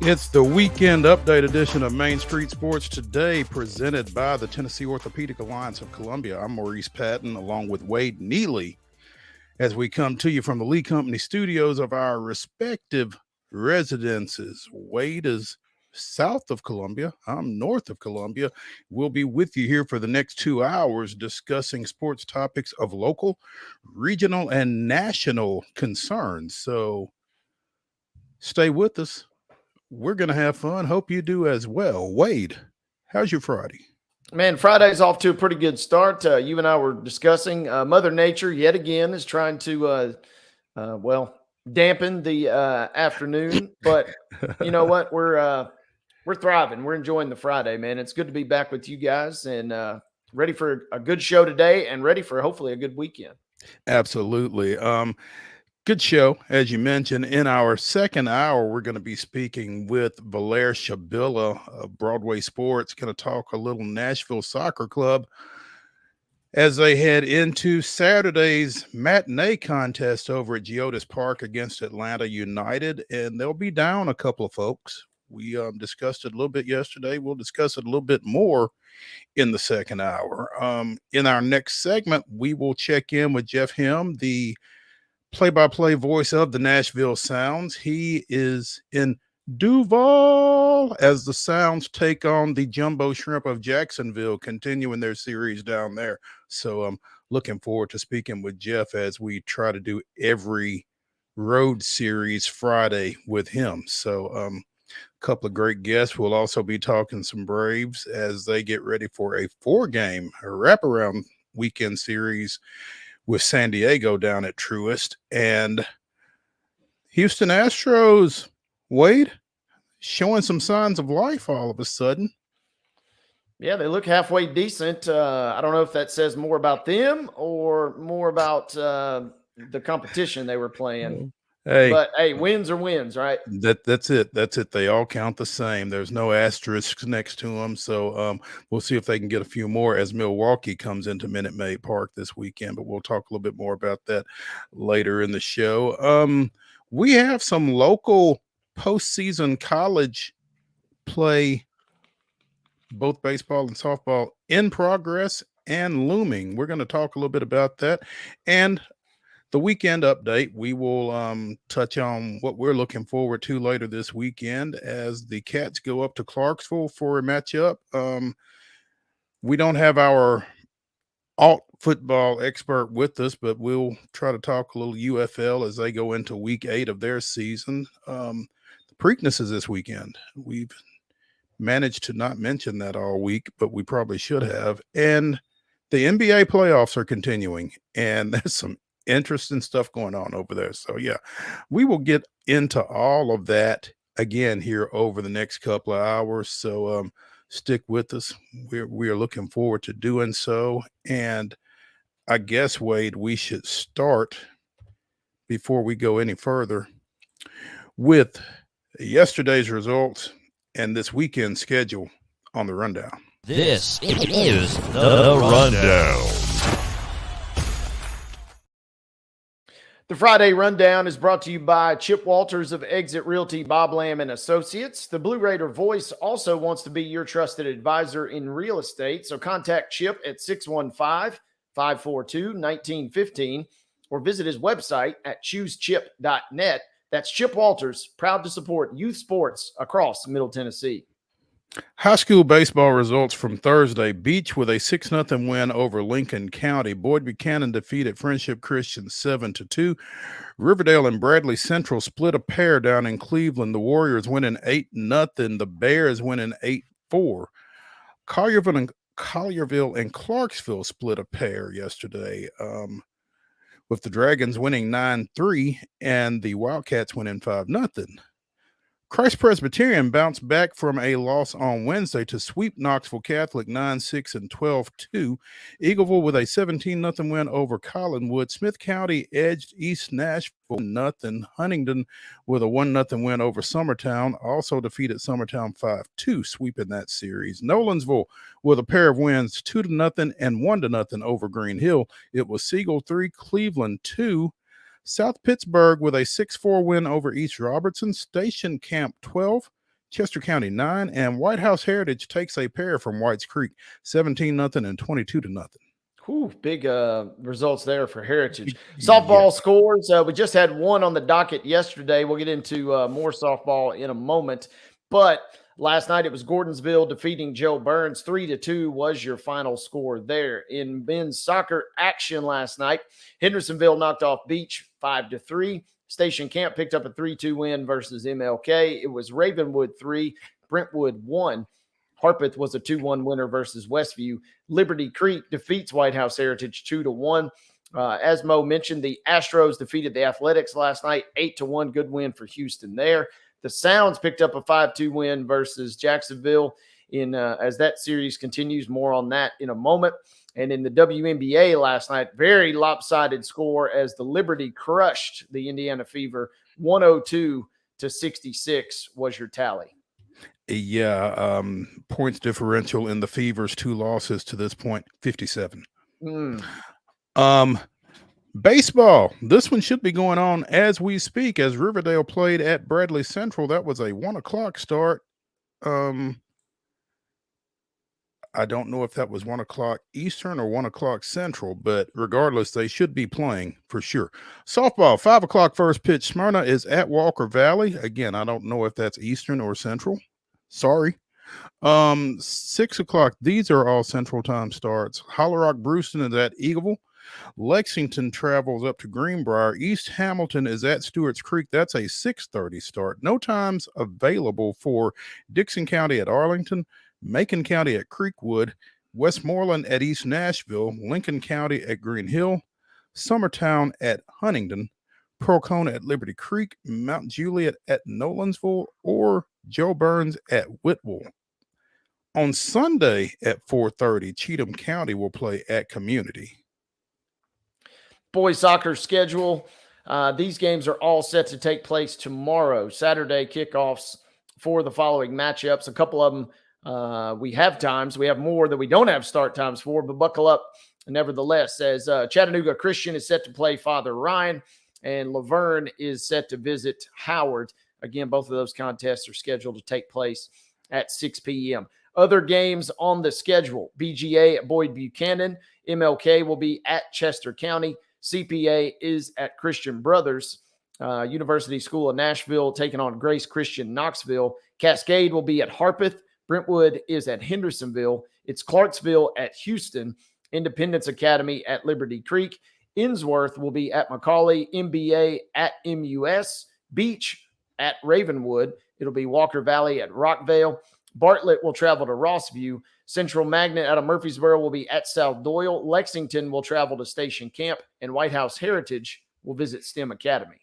It's the weekend update edition of Main Street Sports Today, presented by the Tennessee Orthopedic Alliance of Columbia. I'm Maurice Patton, along with Wade Neely, as we come to you from the Lee Company studios of our respective residences. Wade is south of Columbia. I'm north of Columbia. We'll be with you here for the next 2 hours discussing sports topics of local, regional, and national concerns. So stay with us. We're going to have fun. Hope you do as well. Wade, how's your Friday? Man, Friday's off to a pretty good start. You and I were discussing Mother Nature yet again is trying to, dampen the afternoon. But you know what? We're thriving. We're enjoying the Friday, man. It's good to be back with you guys and ready for a good show today and ready for hopefully a good weekend. Absolutely. Good show, as you mentioned. In our second hour, we're going to be speaking with VALAIR SHABILLA of Broadway Sports. Going to talk a little Nashville Soccer Club as they head into Saturday's matinee contest over at Geodis Park against Atlanta United, and they'll be down a couple of folks. We discussed it a little bit yesterday. We'll discuss it a little bit more in the second hour. In our next segment, we will check in with Jeff Him, the play-by-play voice of the Nashville Sounds. He is in Duval as the Sounds take on the Jumbo Shrimp of Jacksonville, continuing their series down there. So I'm looking forward to speaking with Jeff as we try to do every road series Friday with him. So a couple of great guests. We'll also be talking some Braves as they get ready for a 4-game wraparound weekend series with San Diego down at Truist. And Houston Astros, Wade, showing some signs of life all of a sudden. Yeah, they look halfway decent. I don't know if that says more about them or more about the competition they were playing. Hey, but hey, wins are wins, right? That's it. That's it. They all count the same. There's no asterisks next to them. So we'll see if they can get a few more as Milwaukee comes into Minute Maid Park this weekend. But we'll talk a little bit more about that later in the show. We have some local postseason college play, both baseball and softball, in progress and looming. We're going to talk a little bit about that. And the weekend update, we will touch on what we're looking forward to later this weekend as the Cats go up to Clarksville for a matchup. We don't have our alt football expert with us, but we'll try to talk a little UFL as they go into week 8 of their season. The Preakness is this weekend. We've managed to not mention that all week, but we probably should have. And the NBA playoffs are continuing, and there's some interesting stuff going on over there. So yeah, we will get into all of that again here over the next couple of hours. So stick with us. We are looking forward to doing so. And I guess, Wade, we should start before we go any further with yesterday's results and this weekend schedule on the rundown. This is the rundown. The Friday Rundown is brought to you by Chip Walters of Exit Realty, Bob Lamb and Associates. The Blue Raider Voice also wants to be your trusted advisor in real estate, so contact Chip at 615-542-1915 or visit his website at choosechip.net. That's Chip Walters, proud to support youth sports across Middle Tennessee. High school baseball results from Thursday. Beach with a 6-0 win over Lincoln County. Boyd Buchanan defeated Friendship Christian 7-2. Riverdale and Bradley Central split a pair down in Cleveland. The Warriors winning 8-0. The Bears winning 8-4. Collierville and Clarksville split a pair yesterday, with the Dragons winning 9-3 and the Wildcats winning 5-0. Christ Presbyterian bounced back from a loss on Wednesday to sweep Knoxville Catholic 9-6 and 12-2. Eagleville with a 17-0 win over Collinwood. Smith County edged East Nashville 0. Huntingdon with a 1-0 win over Summertown, also defeated Summertown 5-2, sweeping that series. Nolensville with a pair of wins 2-0 and 1-0 over Green Hill. It was Siegel 3, Cleveland 2. South Pittsburgh with a 6-4 win over East Robertson. Station Camp 12, Chester County 9, and White House Heritage takes a pair from Whites Creek, 17-0 and 22-0. Whew, big results there for Heritage. Softball scores. We just had one on the docket yesterday. We'll get into more softball in a moment. But last night it was Gordonsville defeating Joe Burns. 3-2 was your final score there. In men's soccer action last night, Hendersonville knocked off Beach 5-3. Station Camp picked up a 3-2 win versus MLK. It was Ravenwood 3, Brentwood 1. Harpeth was a 2-1 winner versus Westview. Liberty Creek defeats White House Heritage 2-1. As Mo mentioned, the Astros defeated the Athletics last night, 8-1. Good win for Houston there. The Sounds picked up a 5-2 win versus Jacksonville as that series continues. More on that in a moment. And in the WNBA last night, very lopsided score as the Liberty crushed the Indiana Fever. 102-66 was your tally. Yeah, points differential in the Fever's 2 losses to this point, 57. Baseball. This one should be going on as we speak, as Riverdale played at Bradley Central. That was a 1:00 start. I don't know if that was 1:00 Eastern or 1:00 Central, but regardless, they should be playing for sure. Softball, 5:00 first pitch. Smyrna is at Walker Valley. Again, I don't know if that's Eastern or Central. Sorry. 6:00. These are all Central Time starts. Hollow Rock Brewston is at Eagleville. Lexington travels up to Greenbrier. East Hamilton is at Stewart's Creek. That's a 6:30 start. No times available for Dixon County at Arlington, Macon County at Creekwood, Westmoreland at East Nashville, Lincoln County at Green Hill, Summertown at Huntingdon, Pearl-Cohn at Liberty Creek, Mount Juliet at Nolansville, or Joe Burns at Whitwell. On Sunday at 4:30, Cheatham County will play at Community. Boys soccer schedule. These games are all set to take place tomorrow. Saturday kickoffs for the following matchups. A couple of them we have times. We have more that we don't have start times for, but buckle up nevertheless. As Chattanooga Christian is set to play Father Ryan, and Laverne is set to visit Howard. Again, both of those contests are scheduled to take place at 6 p.m. Other games on the schedule: BGA at Boyd Buchanan. MLK will be at Chester County. CPA is at Christian Brothers. University School of Nashville taking on Grace Christian Knoxville. Cascade will be at Harpeth. Brentwood is at Hendersonville. It's Clarksville at Houston. Independence Academy at Liberty Creek. Innsworth will be at McCauley. MBA at MUS. Beach at Ravenwood. It'll be Walker Valley at Rockvale. Bartlett will travel to Rossview. Central Magnet out of Murfreesboro will be at South Doyle. Lexington will travel to Station Camp. And White House Heritage will visit STEM Academy.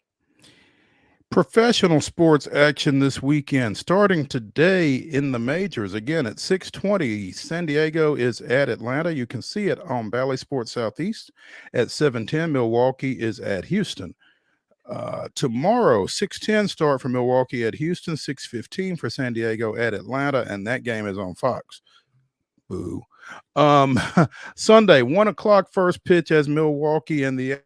Professional sports action this weekend, starting today in the majors. Again, at 6:20, San Diego is at Atlanta. You can see it on Bally Sports Southeast. At 7:10, Milwaukee is at Houston. Tomorrow, 6:10 start for Milwaukee at Houston, 6:15 for San Diego at Atlanta, and that game is on Fox. Boo. Sunday, 1:00 first pitch as Milwaukee and the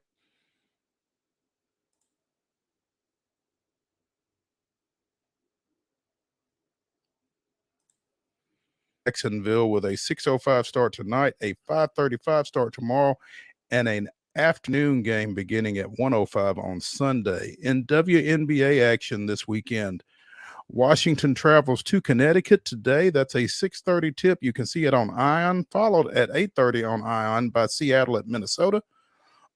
Jacksonville with a 6:05 start tonight, a 5:35 start tomorrow, and an afternoon game beginning at 1:05 on Sunday. In WNBA action this weekend, Washington travels to Connecticut today. That's a 6:30 tip. You can see it on Ion, followed at 8:30 on Ion by Seattle at Minnesota.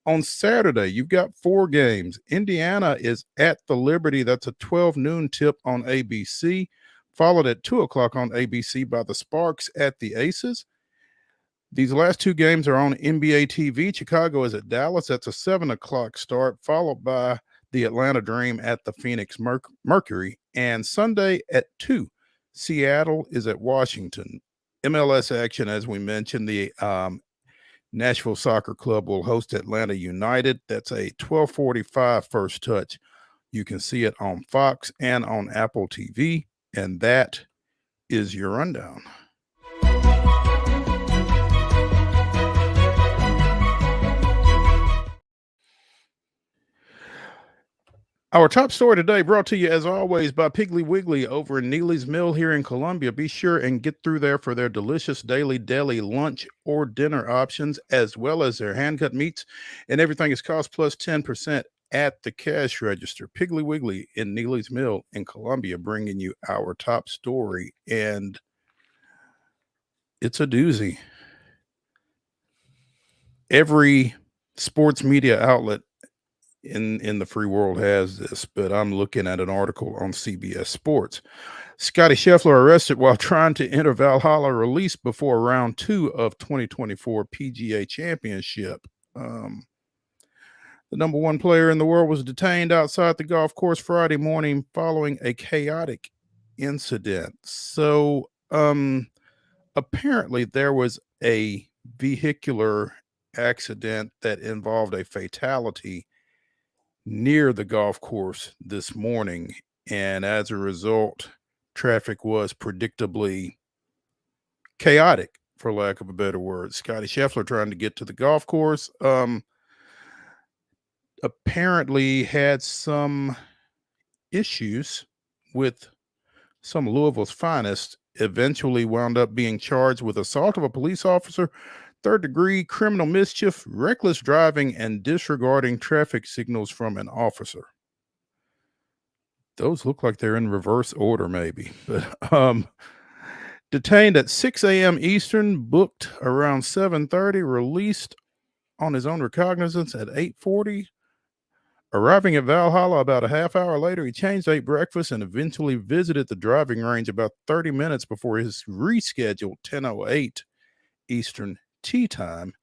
On Saturday, you've got 4 games. Indiana is at the Liberty. That's a 12 noon tip on ABC, followed at 2:00 on ABC by the Sparks at the Aces. These last 2 games are on NBA TV. Chicago is at Dallas. That's a 7:00 start, followed by the Atlanta Dream at the Phoenix Mercury. And Sunday at 2, Seattle is at Washington. MLS action, as we mentioned, the Nashville Soccer Club will host Atlanta United. That's a 12:45 first touch. You can see it on Fox and on Apple TV. And that is your rundown. Our top story today brought to you, as always, by Piggly Wiggly over in Neely's Mill here in Columbia. Be sure and get through there for their delicious daily deli lunch or dinner options, as well as their hand-cut meats, and everything is cost plus 10% at the cash register. Piggly Wiggly in Neely's Mill in Columbia, bringing you our top story, and it's a doozy. Every sports media outlet in the free world has this, but I'm looking at an article on CBS Sports. Scotty Scheffler arrested while trying to enter Valhalla release before round 2 of 2024 PGA Championship. The number 1 player in the world was detained outside the golf course Friday morning following a chaotic incident. So apparently there was a vehicular accident that involved a fatality near the golf course this morning, and as a result, traffic was predictably chaotic, for lack of a better word. Scotty Scheffler trying to get to the golf course apparently had some issues with some of Louisville's finest, eventually wound up being charged with assault of a police officer, third-degree criminal mischief, reckless driving, and disregarding traffic signals from an officer. Those look like they're in reverse order, maybe. But detained at 6 a.m. Eastern, booked around 7:30, released on his own recognizance at 8:40. Arriving at Valhalla about a half hour later, he changed, ate breakfast, and eventually visited the driving range about 30 minutes before his rescheduled 10:08 Eastern tee time,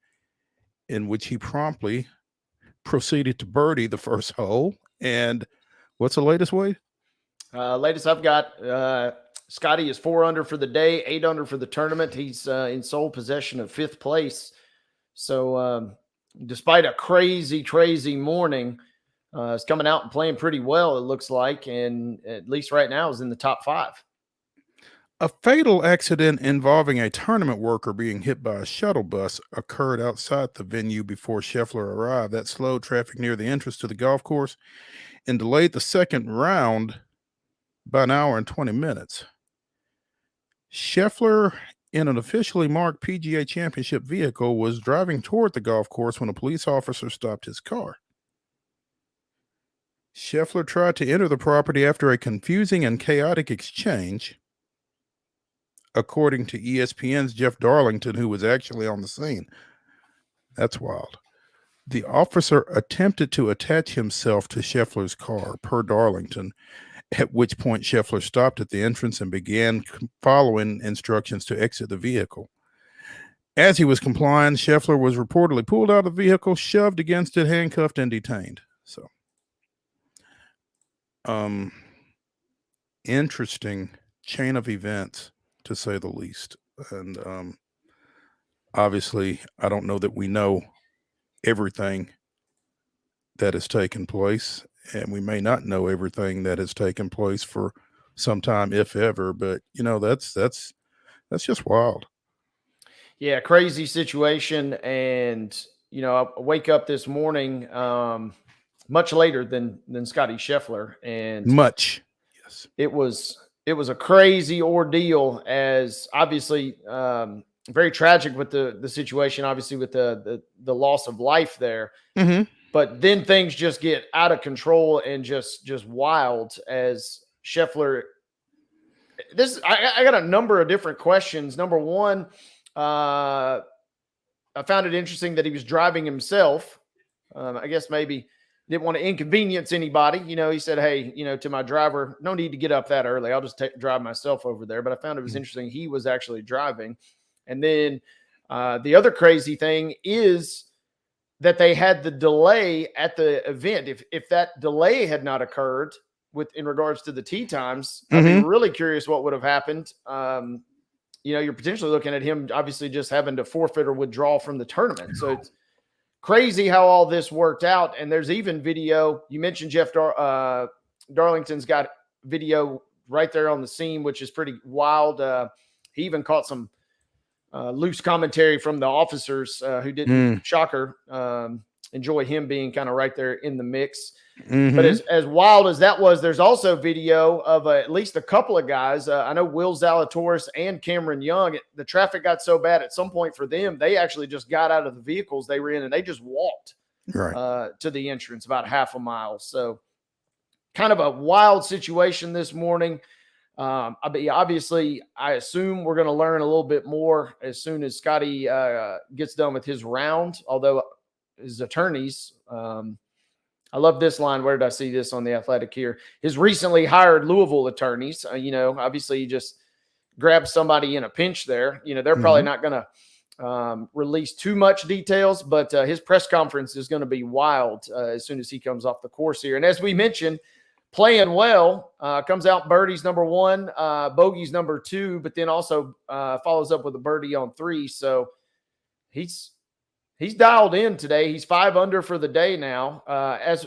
in which he promptly proceeded to birdie the first hole. And what's the latest, Wade? Latest I've got, Scotty is 4 under for the day, 8 under for the tournament. He's in sole possession of 5th place. So despite a crazy morning, is coming out and playing pretty well, it looks like, and at least right now is in the top 5. A fatal accident involving a tournament worker being hit by a shuttle bus occurred outside the venue before Scheffler arrived. That slowed traffic near the entrance to the golf course and delayed the second round by an hour and 20 minutes. Scheffler, in an officially marked PGA Championship vehicle, was driving toward the golf course when a police officer stopped his car. Scheffler tried to enter the property after a confusing and chaotic exchange, according to ESPN's Jeff Darlington, who was actually on the scene. That's wild. The officer attempted to attach himself to Scheffler's car, per Darlington, at which point Scheffler stopped at the entrance and began following instructions to exit the vehicle. As he was complying, Scheffler was reportedly pulled out of the vehicle, shoved against it, handcuffed, and detained. So, interesting chain of events, to say the least. And obviously, I don't know that we know everything that has taken place, and we may not know everything that has taken place for some time, if ever. But that's just wild. Yeah, crazy situation. And I wake up this morning much later than Scotty Scheffler, and Much, yes, it was a crazy ordeal, as obviously very tragic with the situation, obviously with the loss of life there. Mm-hmm. But then things just get out of control and just wild as Scheffler. I got a number of different questions. Number one, I found it interesting that he was driving himself. I guess maybe didn't want to inconvenience anybody. He said, hey, to my driver, no need to get up that early. I'll just drive myself over there. But I found it was interesting. He was actually driving. And then the other crazy thing is that they had the delay at the event. If that delay had not occurred in regards to the tee times, I'd be really curious what would have happened. You're potentially looking at him obviously just having to forfeit or withdraw from the tournament. So it's crazy how all this worked out. And there's even video. You mentioned Jeff Darlington's got video right there on the scene, which is pretty wild. He even caught some loose commentary from the officers who didn't, shocker, enjoy him being kind of right there in the mix. Mhm. But as wild as that was, there's also video of at least a couple of guys. I know Will Zalatoris and Cameron Young. The traffic got so bad at some point for them, they actually just got out of the vehicles they were in and they just walked to the entrance about half a mile. So kind of a wild situation this morning. Obviously, I assume we're going to learn a little bit more as soon as Scotty gets done with his round, although his attorneys I love this line. Where did I see this on The Athletic here? His recently hired Louisville attorneys, obviously he just grabbed somebody in a pinch there. They're probably not going to release too much details, but his press conference is going to be wild as soon as he comes off the course here. And as we mentioned, playing well, comes out birdies number 1, bogeys number 2, but then also follows up with a birdie on 3. So he's dialed in today. He's 5 under for the day now.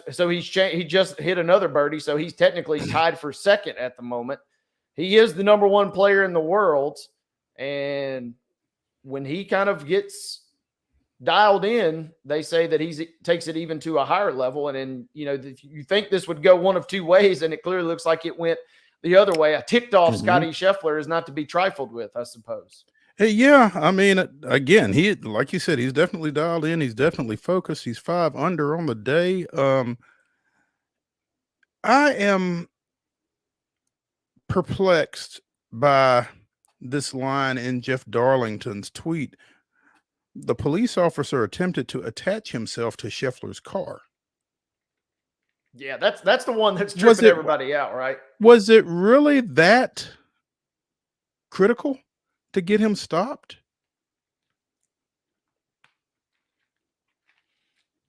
He just hit another birdie, so he's technically tied for second at the moment. He is the number 1 player in the world, and when he kind of gets dialed in, they say that he takes it even to a higher level. And then you think this would go one of 2 ways, and it clearly looks like it went the other way. A ticked off Scotty Scheffler is not to be trifled with, I suppose. Yeah, I mean, again, he, like you said, he's definitely dialed in. He's definitely focused. He's 5 under on the day. I am perplexed by this line in Jeff Darlington's tweet. The police officer attempted to attach himself to Scheffler's car. Yeah, that's the one that's tripping everybody out, right? Was it really that critical to get him stopped?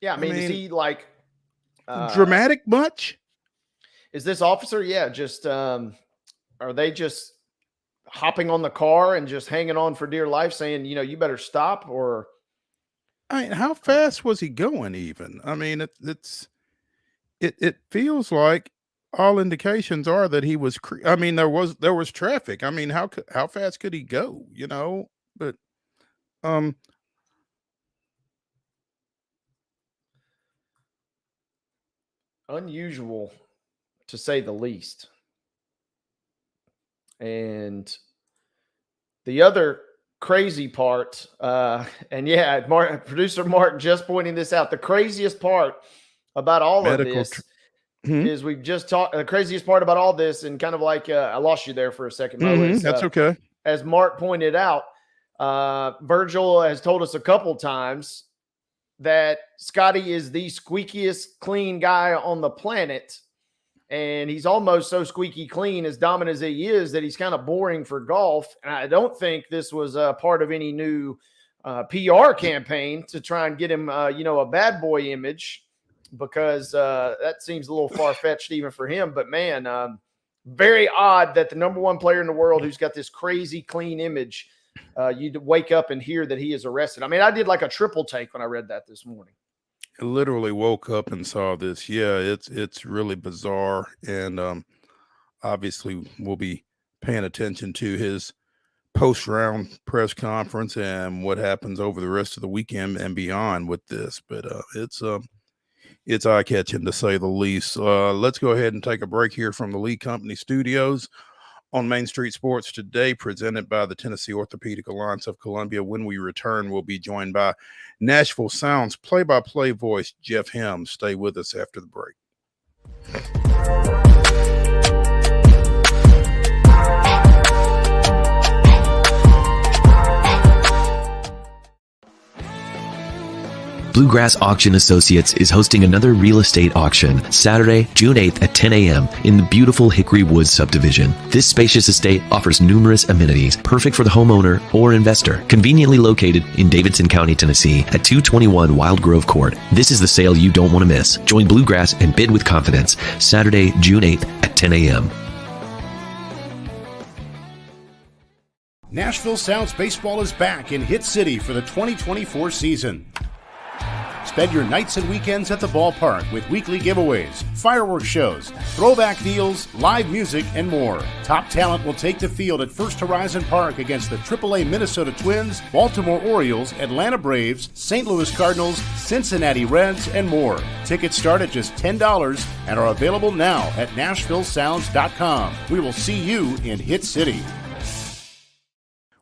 Yeah, I mean is he like dramatic much? Is this officer, just are they just hopping on the car and just hanging on for dear life saying, you better stop? Or I mean, how fast was he going even? I mean, it feels like all indications are that he was I mean, there was traffic. I mean, how fast could he go, but unusual to say the least. And the other crazy part, producer Mark just pointing this out, the craziest part about all of this is we've just talked. The craziest part about all this, and kind of like I lost you there for a second. That's okay. As Mark pointed out, Virgil has told us a couple times that Scotty is the squeakiest clean guy on the planet. And he's almost so squeaky clean, as dominant as he is, that he's kind of boring for golf. And I don't think this was a part of any new PR campaign to try and get him, a bad boy image, because that seems a little far-fetched even for him. But, man, very odd that the number 1 player in the world who's got this crazy clean image, you'd wake up and hear that he is arrested. I mean, I did like a triple take when I read that this morning. I literally woke up and saw this. Yeah, it's really bizarre. And obviously we'll be paying attention to his post-round press conference and what happens over the rest of the weekend and beyond with this. But it's eye-catching, to say the least. Let's go ahead and take a break here from the Lee Company Studios on Main Street Sports Today, presented by the Tennessee Orthopedic Alliance of Columbia. When we return, we'll be joined by Nashville Sounds play-by-play voice Jeff Hems. Stay with us after the break. Bluegrass Auction Associates is hosting another real estate auction Saturday, June 8th at 10 a.m. in the beautiful Hickory Woods subdivision. This spacious estate offers numerous amenities, perfect for the homeowner or investor. Conveniently located in Davidson County, Tennessee at 221 Wild Grove Court. This is the sale you don't want to miss. Join Bluegrass and bid with confidence Saturday, June 8th at 10 a.m. Nashville Sounds Baseball is back in Hit City for the 2024 season. Spend your nights and weekends at the ballpark with weekly giveaways, fireworks shows, throwback deals, live music, and more. Top talent will take the field at First Horizon Park against the AAA Minnesota Twins, Baltimore Orioles, Atlanta Braves, St. Louis Cardinals, Cincinnati Reds, and more. Tickets start at just $10 and are available now at NashvilleSounds.com. We will see you in Hit City.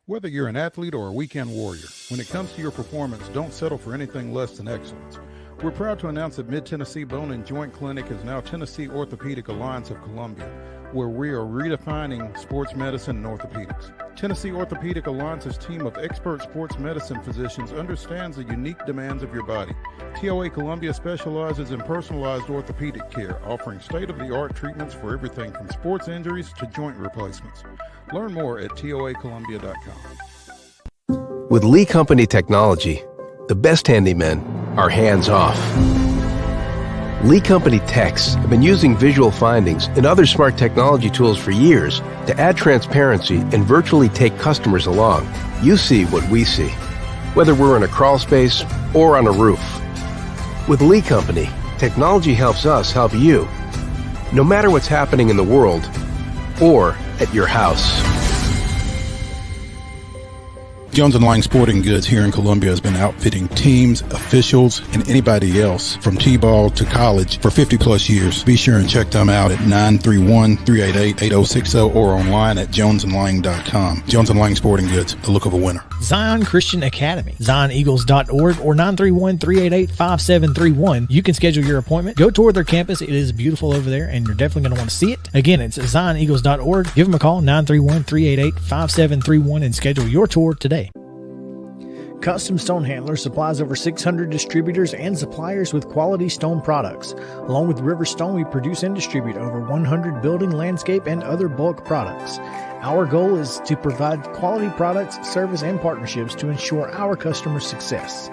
Whether you're an athlete or a weekend warrior, when it comes to your performance, don't settle for anything less than excellence. We're proud to announce that Mid-Tennessee Bone and Joint Clinic is now Tennessee Orthopedic Alliance of Columbia, where we are redefining sports medicine and orthopedics. Tennessee Orthopedic Alliance's team of expert sports medicine physicians understands the unique demands of your body. TOA Columbia specializes in personalized orthopedic care, offering state-of-the-art treatments for everything from sports injuries to joint replacements. Learn more at toacolumbia.com. With Lee Company technology, the best handymen are hands-off. Lee Company techs have been using visual findings and other smart technology tools for years to add transparency and virtually take customers along. You see what we see, whether we're in a crawl space or on a roof. With Lee Company, technology helps us help you, no matter what's happening in the world or at your house. Jones & Lang Sporting Goods here in Columbia has been outfitting teams, officials, and anybody else from T-ball to college for 50 plus years. Be sure and check them out at 931-388-8060 or online at jonesandlang.com. Jones & Lang Sporting Goods, the look of a winner. Zion Christian Academy, zioneagles.org or 931-388-5731. You can schedule your appointment. Go tour their campus. It is beautiful over there, and you're definitely going to want to see it. Again, it's zioneagles.org. Give them a call, 931-388-5731, and schedule your tour today. Custom Stone Handler supplies over 600 distributors and suppliers with quality stone products. Along with River Stone, we produce and distribute over 100 building, landscape, and other bulk products. Our goal is to provide quality products, service, and partnerships to ensure our customers' success.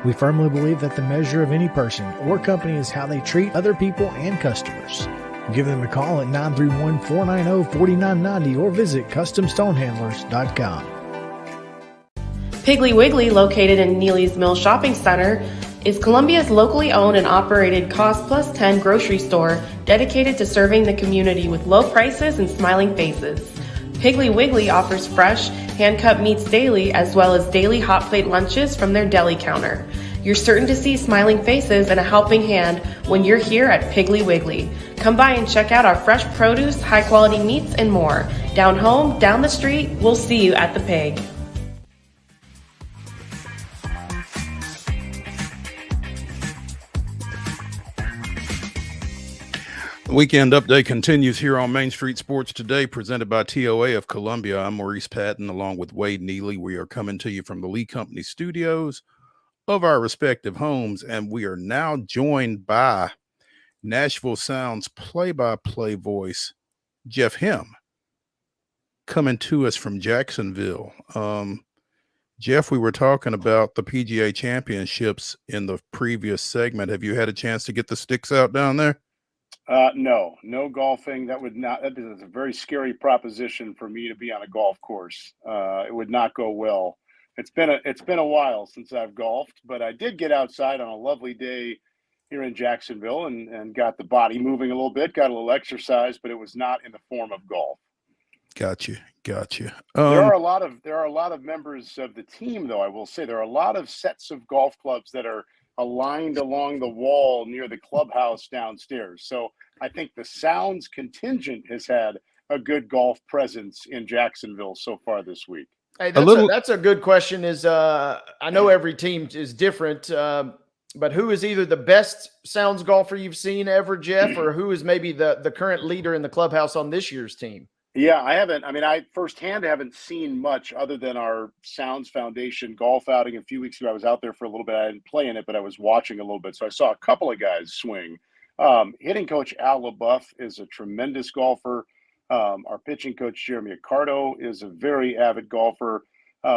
We firmly believe that the measure of any person or company is how they treat other people and customers. Give them a call at 931-490-4990 or visit CustomStonehandlers.com. Piggly Wiggly, located in Neely's Mill Shopping Center, is Columbia's locally owned and operated Cost Plus 10 grocery store dedicated to serving the community with low prices and smiling faces. Piggly Wiggly offers fresh, hand-cut meats daily as well as daily hot plate lunches from their deli counter. You're certain to see smiling faces and a helping hand when you're here at Piggly Wiggly. Come by and check out our fresh produce, high-quality meats, and more. Down home, down the street, we'll see you at the Pig. The Weekend Update continues here on Main Street Sports Today, presented by TOA of Columbia. I'm Maurice Patton, along with Wade Neely. We are coming to you from the Lee Company studios of our respective homes, and we are now joined by Nashville Sounds play-by-play voice, Jeff Hem, coming to us from Jacksonville. Jeff, we were talking about the PGA Championships in the previous segment. Have you had a chance to get the sticks out down there? No golfing. That is a very scary proposition for me to be on a golf course. It would not go well. It's been a while since I've golfed, but I did get outside on a lovely day here in Jacksonville and got the body moving a little bit, got a little exercise, but it was not in the form of golf. Gotcha. There are a lot of members of the team, though. I will say there are a lot of sets of golf clubs that are aligned along the wall near the clubhouse downstairs. So I think the Sounds contingent has had a good golf presence in Jacksonville so far this week. Hey, that's a good question. I know every team is different, but who is either the best Sounds golfer you've seen ever, Jeff, or who is maybe the current leader in the clubhouse on this year's team? Yeah, I firsthand haven't seen much other than our Sounds Foundation golf outing a few weeks ago. I was out there for a little bit. I didn't play in it, but I was watching a little bit. So I saw a couple of guys swing. Hitting coach Al LaBeouf is a tremendous golfer. Our pitching coach, Jeremy Accardo, is a very avid golfer.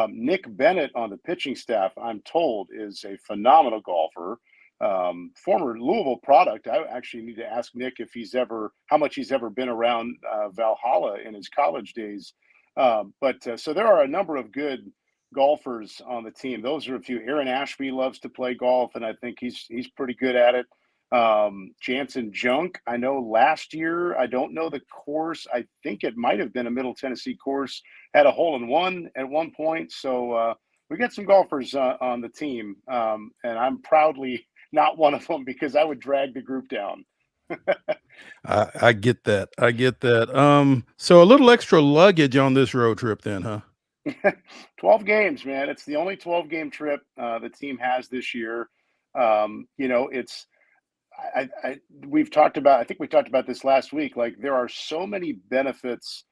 Nick Bennett on the pitching staff, I'm told, is a phenomenal golfer. Former Louisville product. I actually need to ask Nick how much he's ever been around Valhalla in his college days. So there are a number of good golfers on the team. Those are a few. Aaron Ashby loves to play golf, and I think he's pretty good at it. Jansen Junk, I know last year, I don't know the course. I think it might have been a Middle Tennessee course, had a hole-in-one at one point. So we got some golfers on the team, and I'm proudly not one of them because I would drag the group down. I get that. I get that. So a little extra luggage on this road trip then, huh? 12 games, man. It's the only 12-game trip the team has this year. It's we've talked about, I think we talked about this last week. Like, there are so many benefits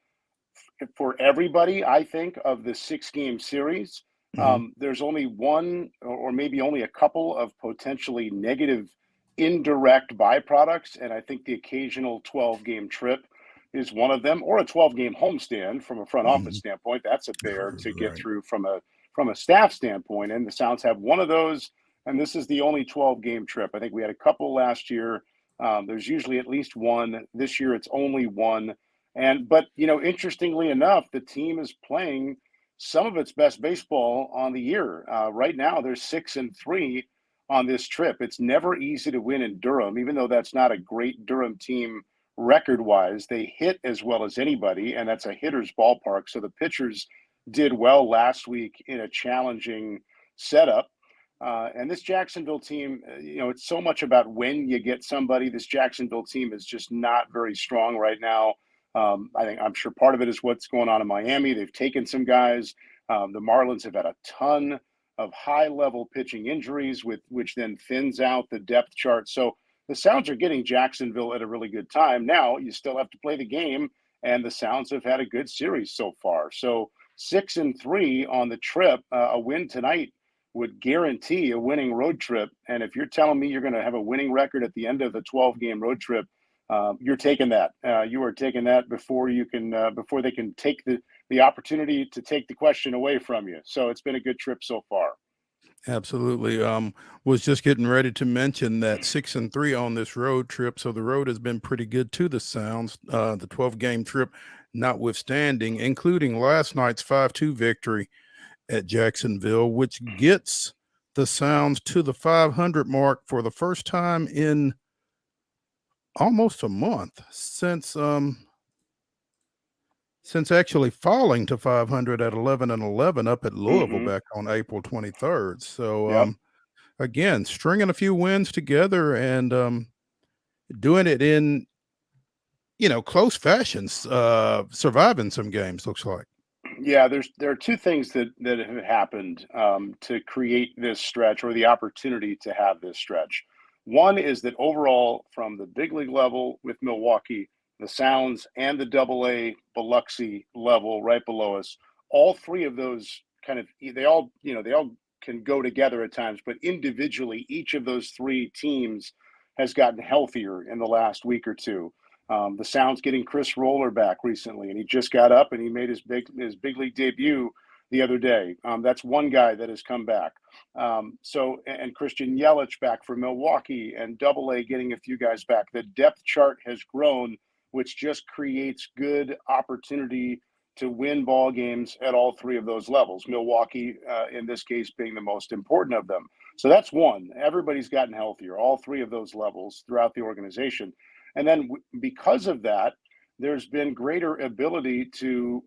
for everybody, I think, of the 6-game series. There's only one or maybe only a couple of potentially negative indirect byproducts, and I think the occasional 12-game trip is one of them, or a 12-game homestand from a front office standpoint. That's a bear to get through from a staff standpoint, and the Sounds have one of those, and this is the only 12-game trip. I think we had a couple last year. There's usually at least one. This year it's only one. But interestingly enough, the team is playing some of its best baseball on the year. Right now, they're 6-3 on this trip. It's never easy to win in Durham, even though that's not a great Durham team record-wise. They hit as well as anybody, and that's a hitter's ballpark. So the pitchers did well last week in a challenging setup. And this Jacksonville team, it's so much about when you get somebody. This Jacksonville team is just not very strong right now. I'm sure part of it is what's going on in Miami. They've taken some guys. The Marlins have had a ton of high-level pitching injuries, which then thins out the depth chart. So the Sounds are getting Jacksonville at a really good time. Now you still have to play the game, and the Sounds have had a good series so far. So 6-3 on the trip. A win tonight would guarantee a winning road trip. And if you're telling me you're going to have a winning record at the end of the 12-game road trip, you're taking that. You are taking that before they can take the opportunity to take the question away from you. So it's been a good trip so far. Absolutely. Was just getting ready to mention that 6-3 on this road trip. So the road has been pretty good to the Sounds. The 12-game trip notwithstanding, including last night's 5-2 victory at Jacksonville, which gets the Sounds to the 500 mark for the first time in almost a month since actually falling to 500 at 11-11 up at Louisville back on April 23rd. So again, stringing a few wins together and doing it in close fashion, surviving some games, looks like. Yeah, there are two things that have happened to create this stretch, or the opportunity to have this stretch. One is that overall, from the big league level with Milwaukee, the Sounds, and the AA Biloxi level right below us, all three of those they all can go together at times, but individually, each of those three teams has gotten healthier in the last week or two. The Sounds getting Chris Roller back recently, and he just got up and he made his big league debut the other day. That's one guy that has come back. And Christian Yelich back for Milwaukee, and AA getting a few guys back. The depth chart has grown, which just creates good opportunity to win ball games at all three of those levels. Milwaukee, in this case, being the most important of them. So that's one. Everybody's gotten healthier, all three of those levels throughout the organization. And then because of that, there's been greater ability to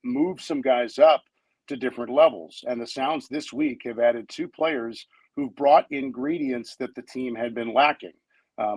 move some guys up to different levels. And the Sounds this week have added two players who've brought ingredients that the team had been lacking.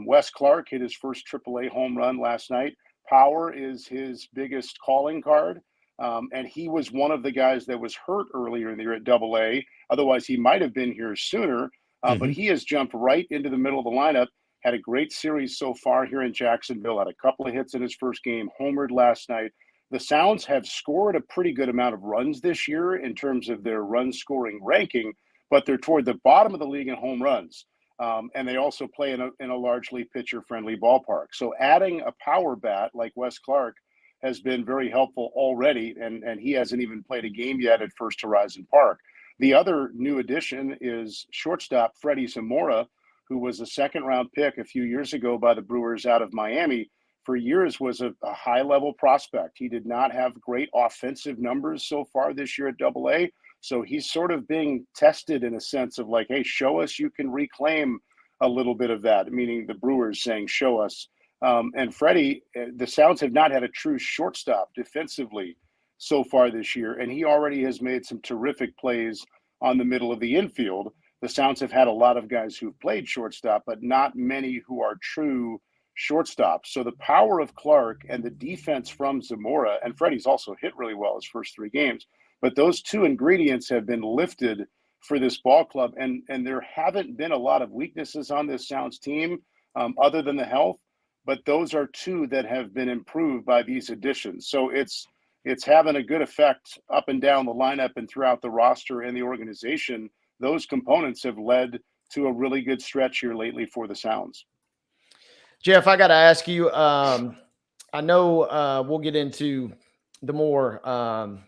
Wes Clark hit his first AAA home run last night. Power is his biggest calling card. And he was one of the guys that was hurt earlier in the year at AA. Otherwise, he might have been here sooner. But he has jumped right into the middle of the lineup. Had a great series so far here in Jacksonville. Had a couple of hits in his first game. Homered last night. The Sounds have scored a pretty good amount of runs this year in terms of their run scoring ranking, but they're toward the bottom of the league in home runs. And they also play in a largely pitcher-friendly ballpark. So adding a power bat like Wes Clark has been very helpful already, and he hasn't even played a game yet at First Horizon Park. The other new addition is shortstop Freddie Zamora, who was a second-round pick a few years ago by the Brewers out of Miami. For years was a high-level prospect. He did not have great offensive numbers so far this year at AA, So he's sort of being tested in a sense of like, hey, show us you can reclaim a little bit of that, meaning the Brewers saying, show us. And Freddie, the Sounds have not had a true shortstop defensively so far this year, and he already has made some terrific plays on the middle of the infield. The Sounds have had a lot of guys who've played shortstop, but not many who are true shortstops. So the power of Clark and the defense from Zamora, and Freddie's also hit really well his first 3 games, but those 2 ingredients have been lifted for this ball club, and there haven't been a lot of weaknesses on this Sounds team other than the health, but those are 2 that have been improved by these additions. So it's having a good effect up and down the lineup and throughout the roster and the organization. Those components have led to a really good stretch here lately for the Sounds. Jeff, I got to ask you, I know we'll get into the more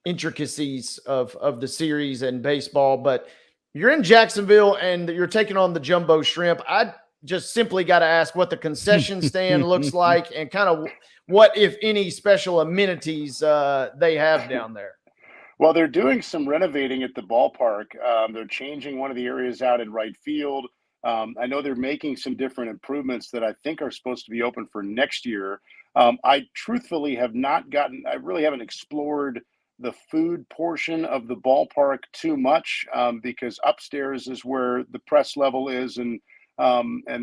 intricacies of the series and baseball, but you're in Jacksonville and you're taking on the Jumbo Shrimp. I just simply got to ask what the concession stand looks like and kind of what, if any, special amenities they have down there. Well, they're doing some renovating at the ballpark. They're changing one of the areas out in right field. I know they're making some different improvements that I think are supposed to be open for next year. I truthfully I really haven't explored the food portion of the ballpark too much because upstairs is where the press level is, and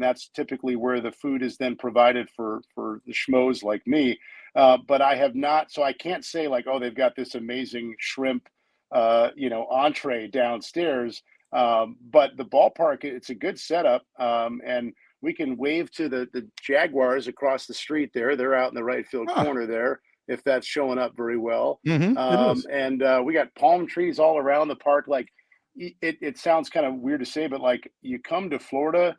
that's typically where the food is then provided for the schmoes like me. But I have not, so I can't say like, oh, they've got this amazing shrimp, entree downstairs. But the ballpark, it's a good setup, and we can wave to the Jaguars across the street there. They're out in the right field corner there, if that's showing up very well. And we got palm trees all around the park. Like it sounds kind of weird to say, but like you come to Florida,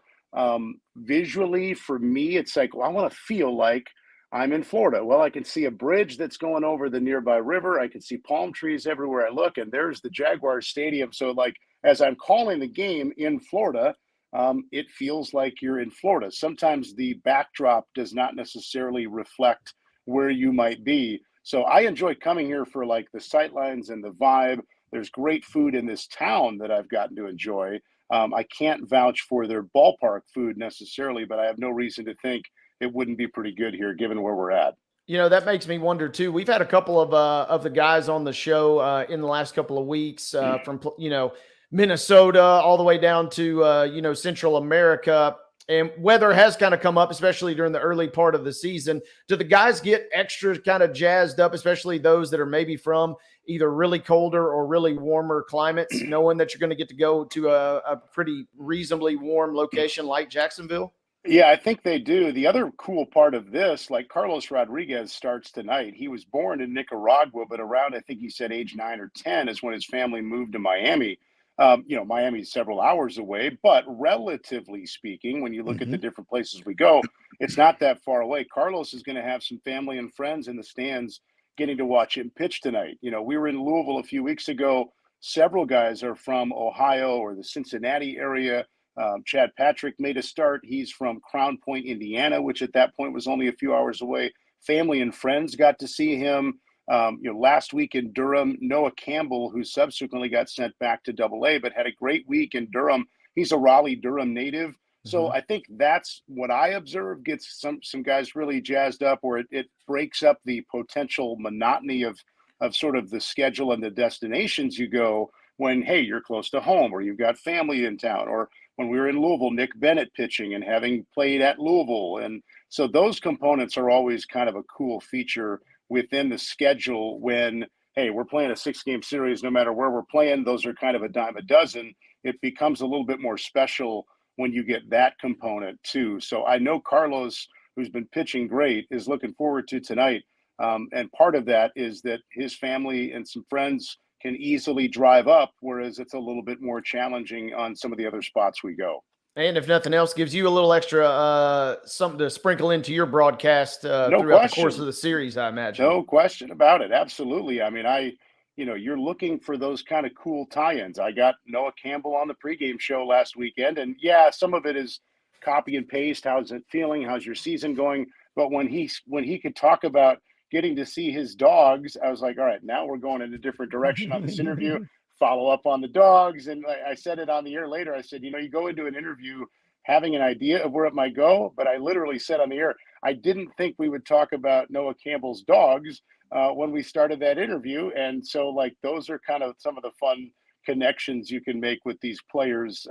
visually for me, it's like, well, I want to feel like I'm in Florida. Well, I can see a bridge that's going over the nearby river. I can see palm trees everywhere I look, and there's the Jaguars Stadium. So like, as I'm calling the game in Florida, it feels like you're in Florida. Sometimes the backdrop does not necessarily reflect where you might be. So I enjoy coming here for like the sightlines and the vibe. There's great food in this town that I've gotten to enjoy. I can't vouch for their ballpark food necessarily, but I have no reason to think it wouldn't be pretty good here given where we're at. You know, that makes me wonder too. We've had a couple of the guys on the show in the last couple of weeks from, Minnesota all the way down to, Central America. And weather has kind of come up, especially during the early part of the season. Do the guys get extra kind of jazzed up, especially those that are maybe from either really colder or really warmer climates, knowing that you're going to get to go to a pretty reasonably warm location like Jacksonville? Yeah, I think they do. The other cool part of this, like Carlos Rodriguez starts tonight. He was born in Nicaragua, but around, I think he said age 9 or 10 is when his family moved to Miami. Miami's several hours away, but relatively speaking, when you look at the different places we go, it's not that far away. Carlos is going to have some family and friends in the stands getting to watch him pitch tonight. We were in Louisville a few weeks ago. Several guys are from Ohio or the Cincinnati area. Chad Patrick made a start. He's from Crown Point, Indiana, which at that point was only a few hours away. Family and friends got to see him. Last week in Durham, Noah Campbell, who subsequently got sent back to AA, but had a great week in Durham. He's a Raleigh-Durham native. So I think that's what I observe gets some guys really jazzed up, where it breaks up the potential monotony of sort of the schedule and the destinations you go when, hey, you're close to home or you've got family in town. Or when we were in Louisville, Nick Bennett pitching and having played at Louisville. And so those components are always kind of a cool feature within the schedule when, hey, we're playing a 6-game series, no matter where we're playing, those are kind of a dime a dozen. It becomes a little bit more special when you get that component too. So I know Carlos, who's been pitching great, is looking forward to tonight. And part of that is that his family and some friends can easily drive up, whereas it's a little bit more challenging on some of the other spots we go. And if nothing else, gives you a little extra something to sprinkle into your broadcast throughout the course of the series, I imagine. No question about it. Absolutely. I mean, you're looking for those kind of cool tie-ins. I got Noah Campbell on the pregame show last weekend, and yeah, some of it is copy and paste. How's it feeling? How's your season going? But when he could talk about getting to see his dogs, I was like, all right, now we're going in a different direction on this interview. follow up on the dogs. And I said it on the air later. I said, you go into an interview having an idea of where it might go, but I literally said on the air, I didn't think we would talk about Noah Campbell's dogs when we started that interview. And so, like, those are kind of some of the fun connections you can make with these players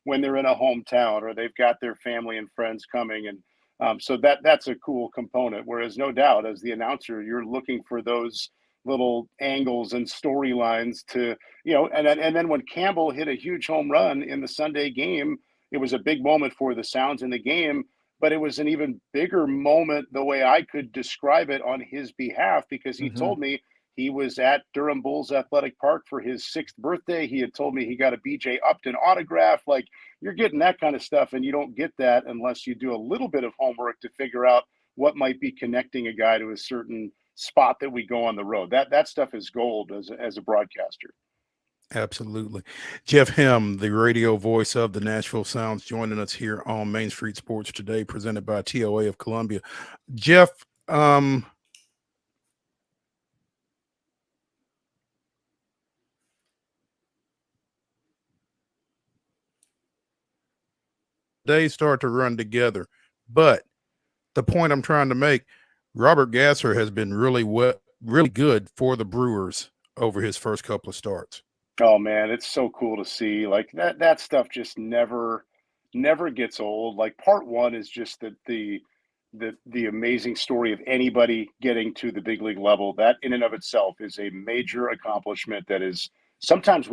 when they're in a hometown or they've got their family and friends coming. And so that's a cool component. Whereas, no doubt, as the announcer, you're looking for those little angles and storylines to, and then when Campbell hit a huge home run in the Sunday game, it was a big moment for the sounds in the game, but it was an even bigger moment the way I could describe it on his behalf, because he told me he was at Durham Bulls Athletic Park for his 6th birthday. He had told me he got a BJ Upton autograph. Like, you're getting that kind of stuff, and you don't get that unless you do a little bit of homework to figure out what might be connecting a guy to a certain spot that we go on the road. That stuff is gold as a broadcaster. Absolutely. Jeff Hem, the radio voice of the Nashville Sounds, joining us here on Main Street Sports Today, presented by TOA of Columbia. Jeff, days start to run together, but the point I'm trying to make, Robert Gasser has been really good for the Brewers over his first couple of starts. Oh man, it's so cool to see. Like, that stuff just never gets old. Like, part one is just the amazing story of anybody getting to the big league level. That in and of itself is a major accomplishment that is sometimes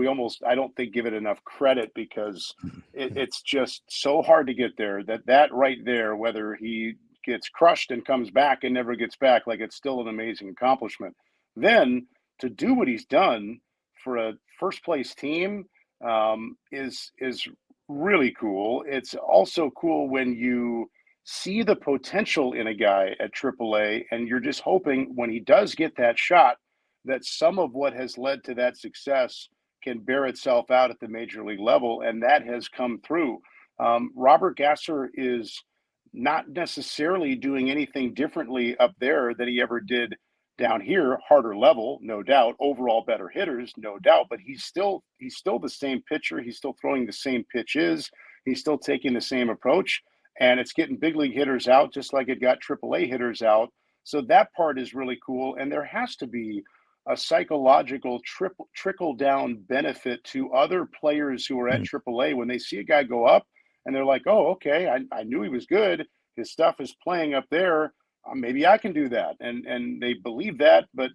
I don't think give it enough credit, because it's just so hard to get there. That right there, whether he gets crushed and comes back and never gets back, like, it's still an amazing accomplishment. Then to do what he's done for a first place team is really cool. It's also cool when you see the potential in a guy at AAA, and you're just hoping when he does get that shot that some of what has led to that success can bear itself out at the major league level, and that has come through. Robert Gasser is not necessarily doing anything differently up there than he ever did down here. Harder level, no doubt. Overall better hitters, no doubt. But he's still the same pitcher. He's still throwing the same pitches. He's still taking the same approach, and it's getting big league hitters out just like it got AAA hitters out. So that part is really cool. And there has to be a psychological trickle down benefit to other players who are at AAA when they see a guy go up and they're like, oh, okay, I knew he was good. His stuff is playing up there. Maybe I can do that. And they believe that, but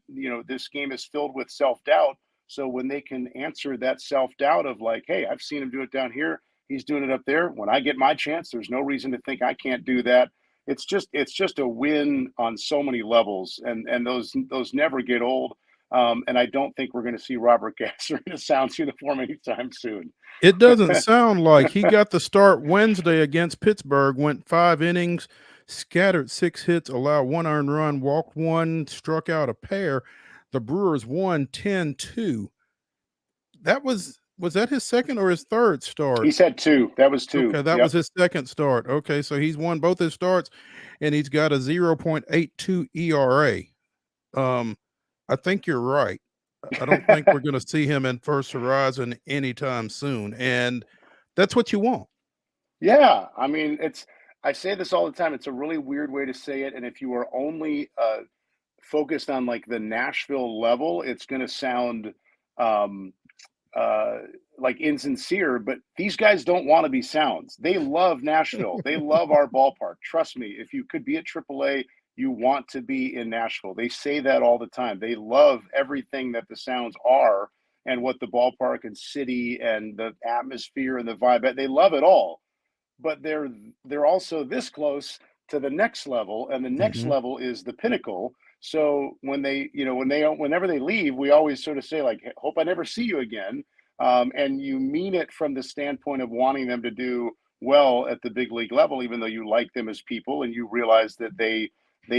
this game is filled with self-doubt. So when they can answer that self-doubt of like, hey, I've seen him do it down here, he's doing it up there. When I get my chance, there's no reason to think I can't do that. It's just a win on so many levels, and those never get old. And I don't think we're going to see Robert Gasser in a Sounds uniform anytime soon. It doesn't sound like. He got the start Wednesday against Pittsburgh, went 5 innings, scattered 6 hits, allowed 1 earned run, walked 1, struck out a pair. The Brewers won 10-2. That was that his second or his third start? He said 2. That was 2. Okay, that was his second start. Okay, so he's won both his starts, and he's got a 0.82 ERA. I think you're right. I don't think we're going to see him in First Horizon anytime soon, and that's what you want. Yeah, I mean, I say this all the time. It's a really weird way to say it, and if you are only focused on like the Nashville level, it's going to sound like insincere. But these guys don't want to be Sounds. They love Nashville. They love our ballpark. Trust me, if you could be at AAA, you want to be in Nashville. They say that all the time. They love everything that the Sounds are and what the ballpark and city and the atmosphere and the vibe, they love it all. But they're also this close to the next level, and the next level is the pinnacle. So whenever they leave, we always sort of say like, hey, hope I never see you again. And you mean it from the standpoint of wanting them to do well at the big league level, even though you like them as people and you realize that they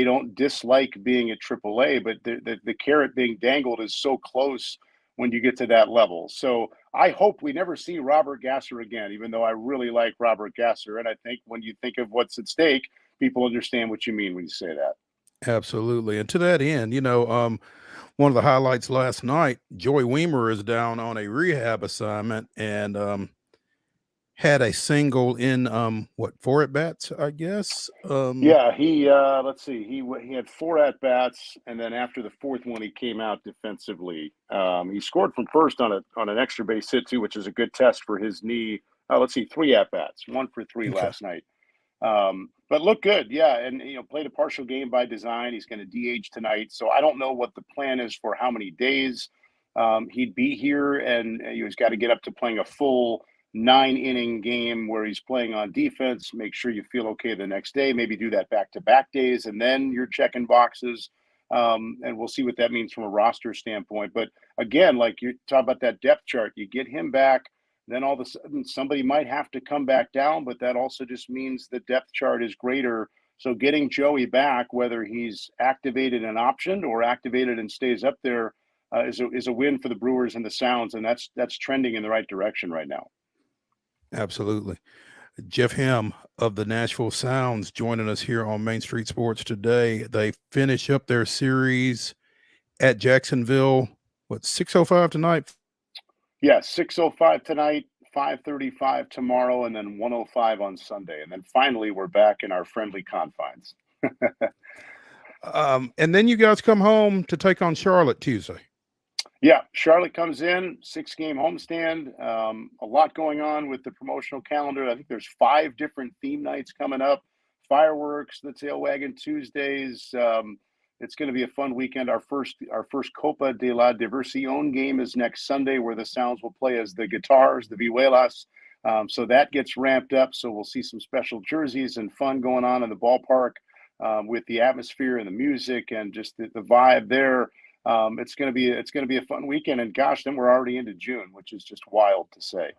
don't dislike being at AAA, but the carrot being dangled is so close when you get to that level. So I hope we never see Robert Gasser again, even though I really like Robert Gasser. And I think when you think of what's at stake, people understand what you mean when you say that. Absolutely. And to that end, one of the highlights last night, Joey Weimer is down on a rehab assignment and had a single in 4 at bats, I guess. Yeah, he let's see, he had 4 at bats, and then after the 4th one, he came out defensively. He scored from first on an extra base hit too, which is a good test for his knee. Let's see, 3 at bats, 1 for 3 Okay. last night. But looked good, yeah, and played a partial game by design. He's going to DH tonight, so I don't know what the plan is for how many days he'd be here, and he's got to get up to playing a full 9-inning game where he's playing on defense. Make sure you feel okay the next day. Maybe do that back-to-back days, and then you're checking boxes. And we'll see what that means from a roster standpoint. But again, like you talk about that depth chart, you get him back. Then all of a sudden somebody might have to come back down, but that also just means the depth chart is greater. So getting Joey back, whether he's activated and optioned or activated and stays up there, is a win for the Brewers and the Sounds, and that's trending in the right direction right now. Absolutely. Jeff Hem of the Nashville Sounds joining us here on Main Street Sports today. They finish up their series at Jacksonville, 6:05 tonight? Yeah, 6:05 tonight, 5:35 tomorrow, and then 1:05 on Sunday. And then finally, we're back in our friendly confines. And then you guys come home to take on Charlotte Tuesday. Yeah, Charlotte comes in, 6-game homestand. A lot going on with the promotional calendar. I think there's 5 different theme nights coming up. Fireworks, the Tail Wagon Tuesdays. It's going to be a fun weekend. Our first Copa de la Diversión game is next Sunday, where the Sounds will play as the Guitars, the Vihuelas. So that gets ramped up. So we'll see some special jerseys and fun going on in the ballpark with the atmosphere and the music and just the vibe there. It's going to be a fun weekend. And gosh, then we're already into June, which is just wild to say.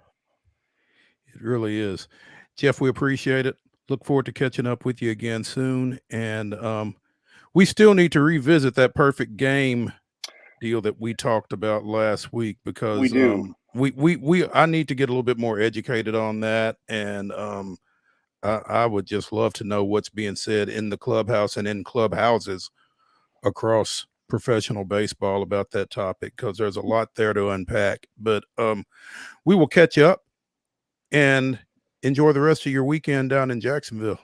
It really is. Jeff, we appreciate it. Look forward to catching up with you again soon. And we still need to revisit that perfect game deal that we talked about last week, because we do. I need to get a little bit more educated on that. And I would just love to know what's being said in the clubhouse and in clubhouses across professional baseball about that topic, because there's a lot there to unpack. But we will catch up and enjoy the rest of your weekend down in Jacksonville.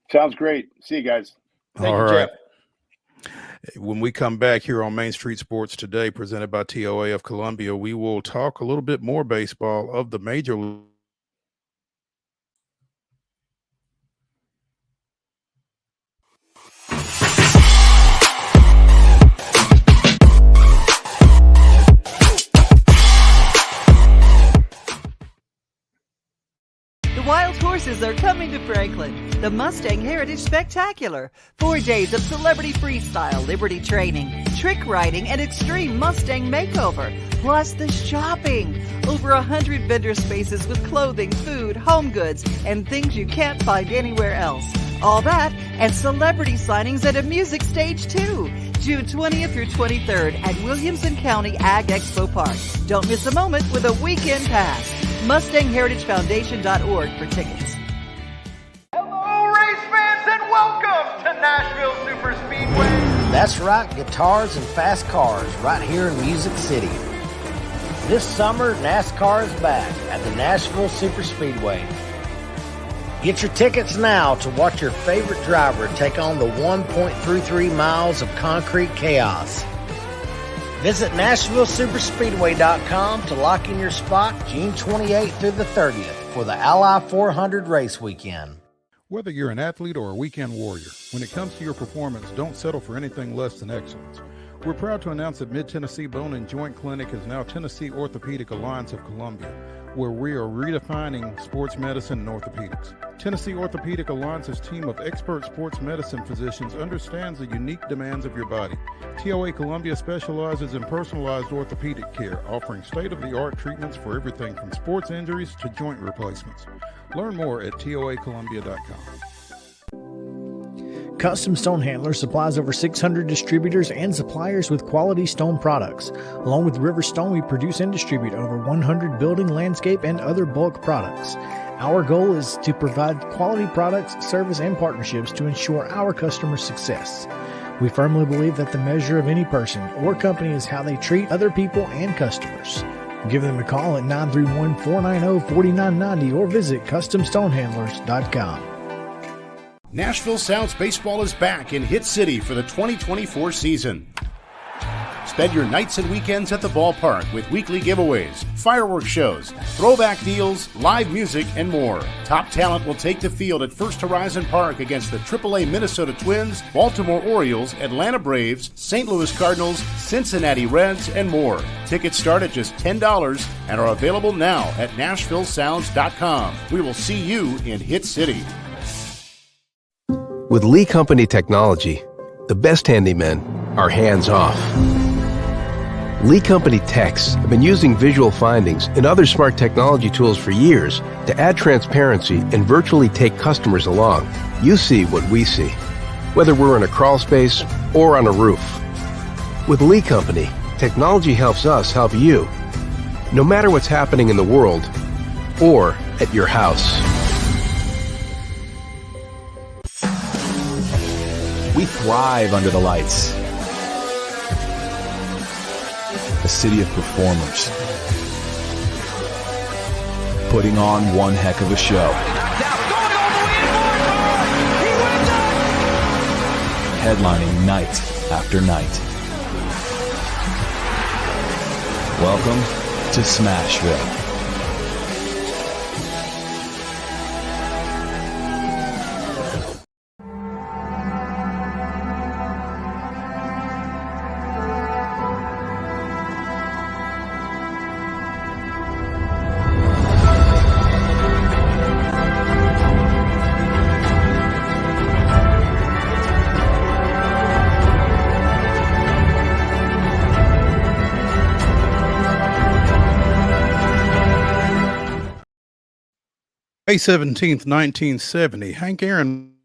Sounds great. See you guys. Thank you, Jeff. When we come back here on Main Street Sports Today, presented by TOA of Columbia, we will talk a little bit more baseball of the major league. Wild horses are coming to Franklin. The Mustang Heritage Spectacular. 4 days of celebrity freestyle, liberty training, trick riding, and extreme Mustang makeover. Plus the shopping. Over 100 vendor spaces with clothing, food, home goods, and things you can't find anywhere else. All that and celebrity signings at a music stage too. June 20th through 23rd at Williamson County Ag Expo Park. Don't miss a moment with a weekend pass. MustangHeritageFoundation.org for tickets. Hello, race fans, and welcome to Nashville Super Speedway. That's right, guitars and fast cars right here in Music City. This summer, NASCAR is back at the Nashville Super Speedway. Get your tickets now to watch your favorite driver take on the 1.33 miles of concrete chaos. Visit NashvilleSuperspeedway.com to lock in your spot June 28th through the 30th for the Ally 400 race weekend. Whether you're an athlete or a weekend warrior, when it comes to your performance, don't settle for anything less than excellence. We're proud to announce that Mid-Tennessee Bone and Joint Clinic is now Tennessee Orthopedic Alliance of Columbia, where we are redefining sports medicine and orthopedics. Tennessee Orthopedic Alliance's team of expert sports medicine physicians understands the unique demands of your body. TOA Columbia specializes in personalized orthopedic care, offering state-of-the-art treatments for everything from sports injuries to joint replacements. Learn more at toacolumbia.com. Custom Stone Handler supplies over 600 distributors and suppliers with quality stone products. Along with River Stone, we produce and distribute over 100 building, landscape, and other bulk products. Our goal is to provide quality products, service, and partnerships to ensure our customers' success. We firmly believe that the measure of any person or company is how they treat other people and customers. Give them a call at 931-490-4990 or visit CustomStonehandlers.com. Nashville Sounds Baseball is back in Hit City for the 2024 season. Spend your nights and weekends at the ballpark with weekly giveaways, fireworks shows, throwback deals, live music, and more. Top talent will take the field at First Horizon Park against the AAA Minnesota Twins, Baltimore Orioles, Atlanta Braves, St. Louis Cardinals, Cincinnati Reds, and more. Tickets start at just $10 and are available now at NashvilleSounds.com. We will see you in Hit City. With Lee Company technology, the best handymen are hands-off. Lee Company techs have been using visual findings and other smart technology tools for years to add transparency and virtually take customers along. You see what we see, whether we're in a crawl space or on a roof. With Lee Company, technology helps us help you, no matter what's happening in the world or at your house. We thrive under the lights. A city of performers, putting on one heck of a show. Headlining night after night. Welcome to Smashville. May 17th, 1970, Hank Aaron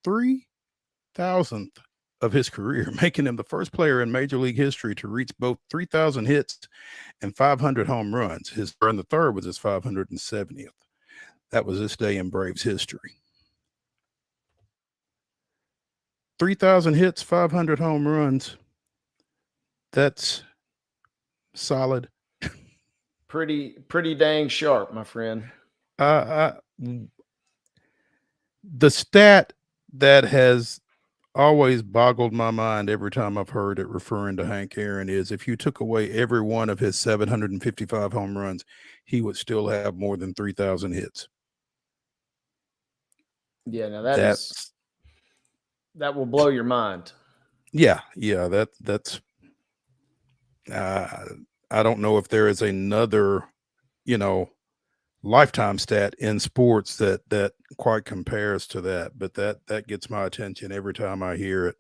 $3,000th of his career, making him the first player in Major League history to reach both 3,000 hits and 500 home runs. His and the third was his 570th. That was this day in Braves history. 3,000 hits, 500 home runs. That's solid. Pretty dang sharp, my friend. The stat that has always boggled my mind every time I've heard it referring to Hank Aaron is if you took away every one of his 755 home runs, he would still have more than 3,000 hits. Yeah, now that will blow your mind. Yeah, that's I don't know if there is another, lifetime stat in sports that quite compares to that, but that gets my attention every time I hear it.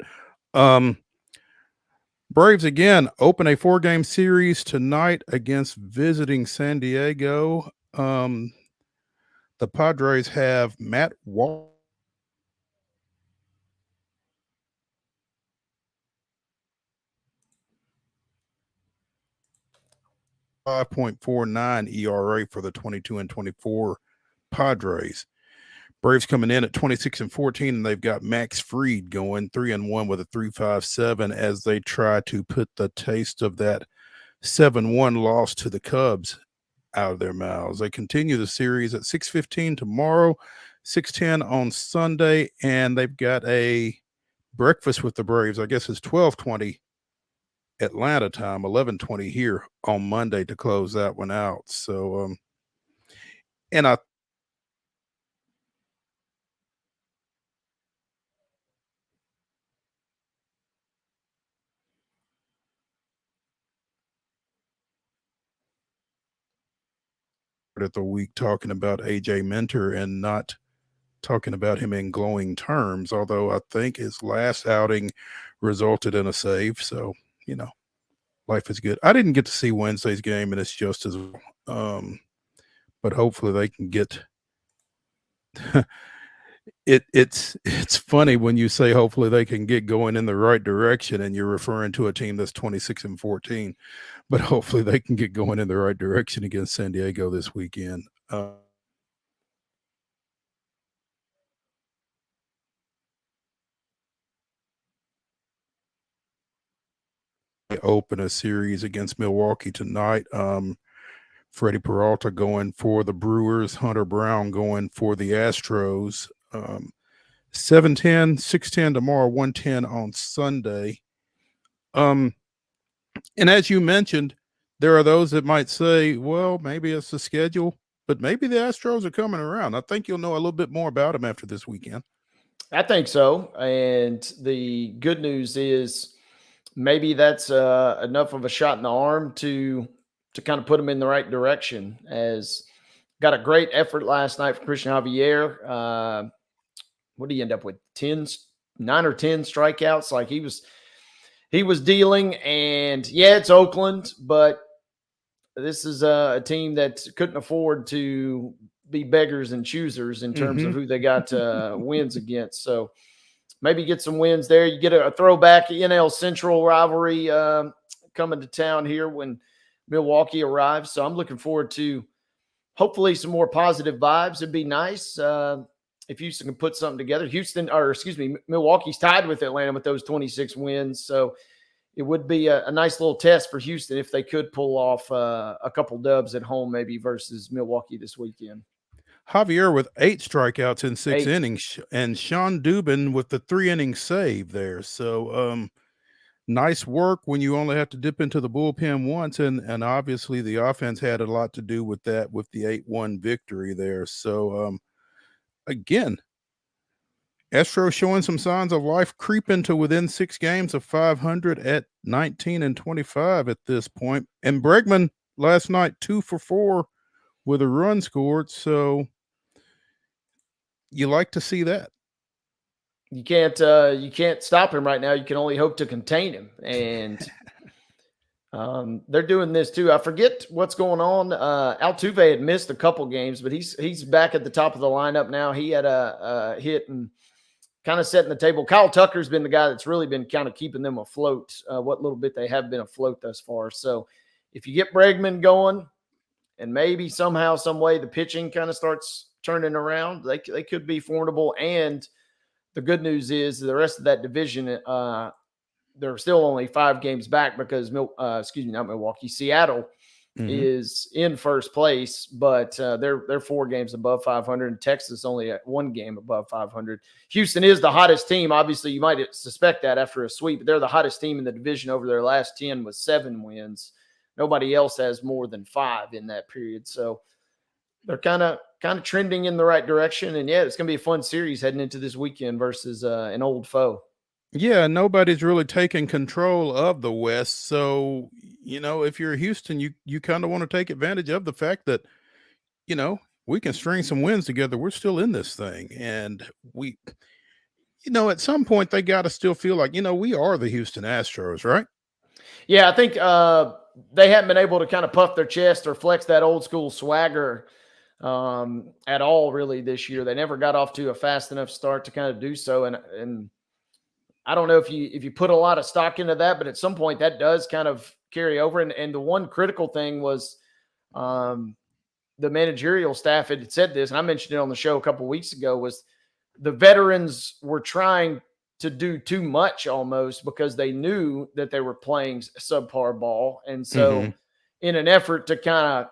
Braves again open a 4-game series tonight against visiting San Diego. The Padres have Matt Walker. 5.49 ERA for the 22-24 Padres. Braves coming in at 26-14, and they've got Max Fried going 3-1 with a 3.57 as they try to put the taste of that 7-1 loss to the Cubs out of their mouths. They continue the series at 6:15 tomorrow, 6:10 on Sunday, and they've got a breakfast with the Braves. I guess it's 12:20 Atlanta time, 11:20 here on Monday to close that one out. So, and I at the week talking about AJ Minter and not talking about him in glowing terms, although I think his last outing resulted in a save. So, life is good. I didn't get to see Wednesday's game, and it's just as well. But hopefully they can get It's funny when you say hopefully they can get going in the right direction, and you're referring to a team that's 26-14, but hopefully they can get going in the right direction against San Diego this weekend. They open a series against Milwaukee tonight. Freddie Peralta going for the Brewers, Hunter Brown going for the Astros. 7:10, 6:10 tomorrow, 1:10 on Sunday. And as you mentioned, there are those that might say, well, maybe it's the schedule, but maybe the Astros are coming around. I think you'll know a little bit more about them after this weekend. I think so. And the good news is maybe that's enough of a shot in the arm to kind of put them in the right direction. As got a great effort last night for Christian Javier. What did he end up with? 9 or 10 strikeouts. Like he was dealing. And yeah, it's Oakland, but this is a team that couldn't afford to be beggars and choosers in terms of who they got wins against. So maybe get some wins there. You get a throwback NL Central rivalry coming to town here when Milwaukee arrives. So I'm looking forward to hopefully some more positive vibes. It'd be nice if Houston can put something together. Milwaukee's tied with Atlanta with those 26 wins. So it would be a nice little test for Houston if they could pull off a couple dubs at home, maybe versus Milwaukee this weekend. Javier with 8 strikeouts in 6 innings, and Sean Dubin with the 3-inning save there. So nice work when you only have to dip into the bullpen once, and obviously the offense had a lot to do with that with the 8-1 victory there. So again, Astros showing some signs of life, creeping to within 6 games of 500 at 19-25 at this point. And Bregman last night 2 for 4 with a run scored. So you like to see that. You can't stop him right now. You can only hope to contain him. And they're doing this too. I forget what's going on. Altuve had missed a couple games, but he's back at the top of the lineup now. He had a hit and kind of setting the table. Kyle Tucker's been the guy that's really been kind of keeping them afloat, what little bit they have been afloat thus far. So if you get Bregman going and maybe somehow, some way the pitching kind of starts turning around, they could be formidable. And the good news is the rest of that division, they're still only 5 games back because not Milwaukee, Seattle is in first place, but they're 4 games above 500, and Texas only at 1 game above 500. Houston is the hottest team. Obviously, you might suspect that after a sweep, but they're the hottest team in the division over their last 10 with 7 wins. Nobody else has more than 5 in that period. So they're kind of trending in the right direction. And yeah, it's going to be a fun series heading into this weekend versus an old foe. Yeah, nobody's really taking control of the West. So, if you're Houston, you kind of want to take advantage of the fact that, we can string some wins together. We're still in this thing. And we, at some point they got to still feel like, we are the Houston Astros, right? Yeah, I think they haven't been able to kind of puff their chest or flex that old school swagger at all really this year. They never got off to a fast enough start to kind of do so. And I don't know if you put a lot of stock into that, but at some point that does kind of carry over. And the one critical thing was the managerial staff had said this, and I mentioned it on the show a couple of weeks ago, was the veterans were trying to do too much almost because they knew that they were playing subpar ball. And so in an effort to kind of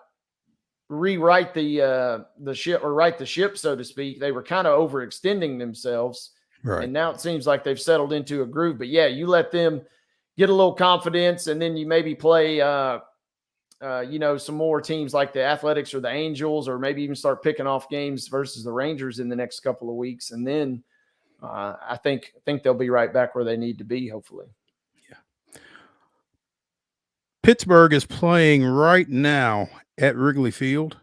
rewrite the ship, or right the ship, so to speak, they were kind of overextending themselves. Right. And now it seems like they've settled into a groove. But yeah, you let them get a little confidence, and then you maybe play, some more teams like the Athletics or the Angels, or maybe even start picking off games versus the Rangers in the next couple of weeks. And then I think they'll be right back where they need to be, hopefully. Yeah. Pittsburgh is playing right now at Wrigley Field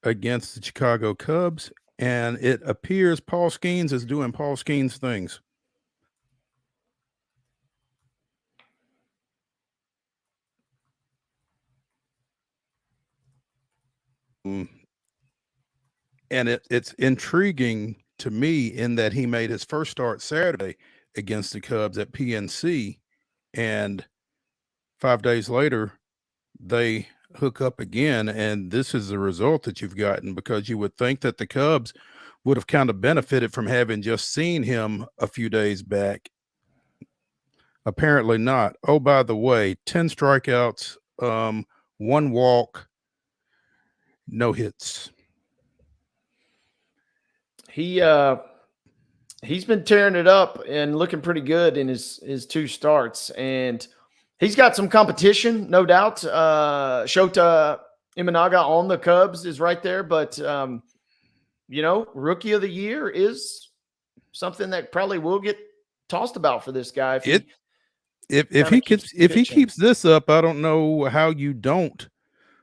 against the Chicago Cubs. And it appears Paul Skeens is doing Paul Skeens things. And it's intriguing to me in that he made his first start Saturday against the Cubs at PNC, and 5 days later they hook up again, and this is the result that you've gotten, because you would think that the Cubs would have kind of benefited from having just seen him a few days back. Apparently not. Oh, by the way, 10 strikeouts, 1 walk, no hits. He's been tearing it up and looking pretty good in his 2 starts, and he's got some competition, no doubt. Shota Imanaga on the Cubs is right there, but Rookie of the Year is something that probably will get tossed about for this guy. If he keeps this up, I don't know how you don't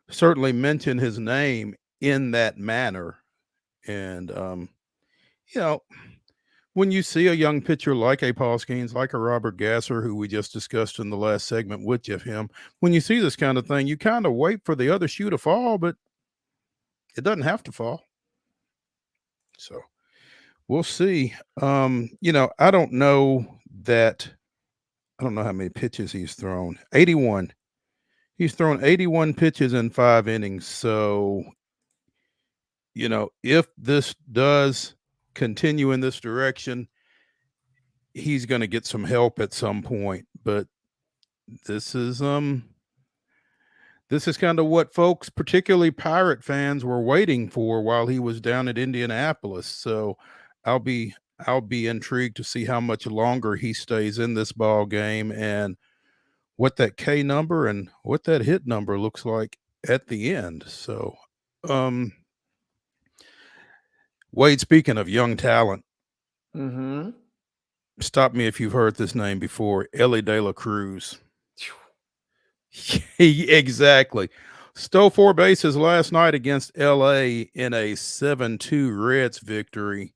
certainly mention his name in that manner. And when you see a young pitcher like a Paul Skeens, like a Robert Gasser, who we just discussed in the last segment with Jeff Him, when you see this kind of thing, you kind of wait for the other shoe to fall, but it doesn't have to fall. So we'll see. I don't know how many pitches he's thrown. 81. He's thrown 81 pitches in 5 innings. So, if this does continue in this direction, he's going to get some help at some point. But this is kind of what folks, particularly Pirate fans, were waiting for while he was down at Indianapolis. So I'll be intrigued to see how much longer he stays in this ball game and what that K number and what that hit number looks like at the end. So, Wade, speaking of young talent, stop me if you've heard this name before. Ellie De La Cruz. Exactly. Stole 4 bases last night against LA in a 7-2 Reds victory.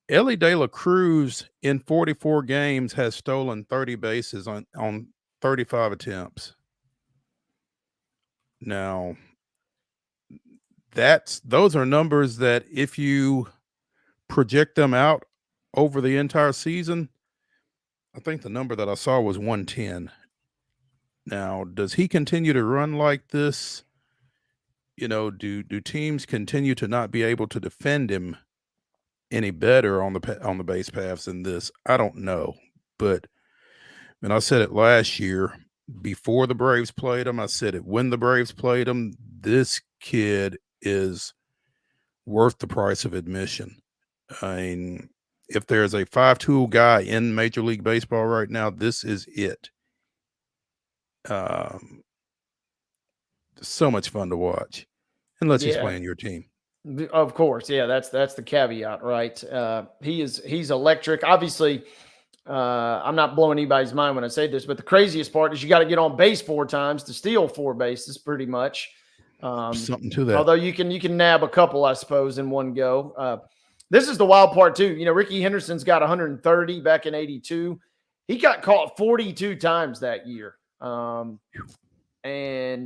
Ellie De La Cruz in 44 games has stolen 30 bases on 35 attempts. Now, those are numbers that if you project them out over the entire season, I think the number that I saw was 110. Now, does he continue to run like this? Do teams continue to not be able to defend him any better on the base paths than this? I don't know, but and I said it last year before the Braves played him. I said it when the Braves played him. This kid is worth the price of admission. I mean, if there's a 5-tool guy in Major League Baseball right now, this is it. So much fun to watch, unless he's playing your team. Of course, yeah, that's the caveat, right? He's electric. Obviously, I'm not blowing anybody's mind when I say this, but the craziest part is you got to get on base 4 times to steal 4 bases, pretty much. Something to that. Although you can nab a couple, I suppose, in one go. This is the wild part too. Ricky Henderson's got 130 back in '82. He got caught 42 times that year, and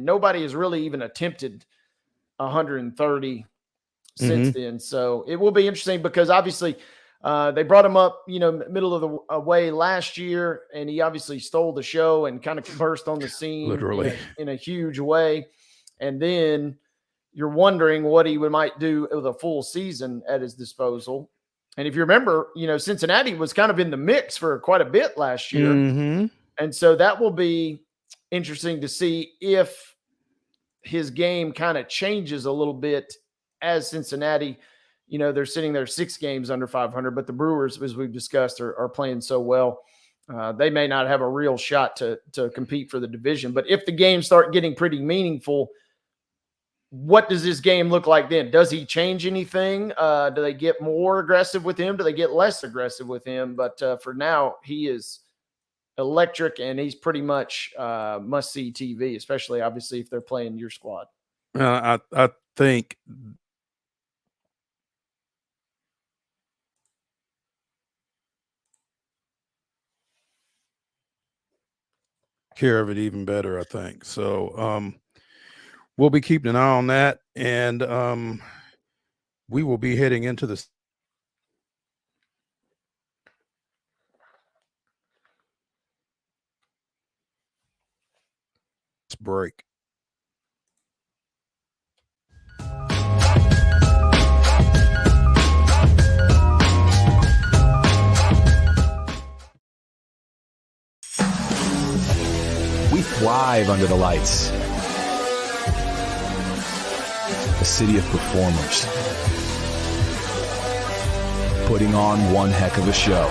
nobody has really even attempted 130 since then. So it will be interesting because obviously they brought him up, middle of the way last year, and he obviously stole the show and kind of burst on the scene literally in a huge way. And then you're wondering what he might do with a full season at his disposal. And if you remember, Cincinnati was kind of in the mix for quite a bit last year. And so that will be interesting to see if his game kind of changes a little bit as Cincinnati, they're sitting there 6 games under 500, but the Brewers, as we've discussed, are playing so well. They may not have a real shot to compete for the division. But if the games start getting pretty meaningful, what does this game look like then? Does he change anything? Do they get more aggressive with him? Do they get less aggressive with him? But for now, he is electric, and he's pretty much must-see TV, especially, obviously, if they're playing your squad. I think care of it even better, I think. So we'll be keeping an eye on that, and we will be heading into the break. We thrive under the lights. A city of performers. Putting on one heck of a show.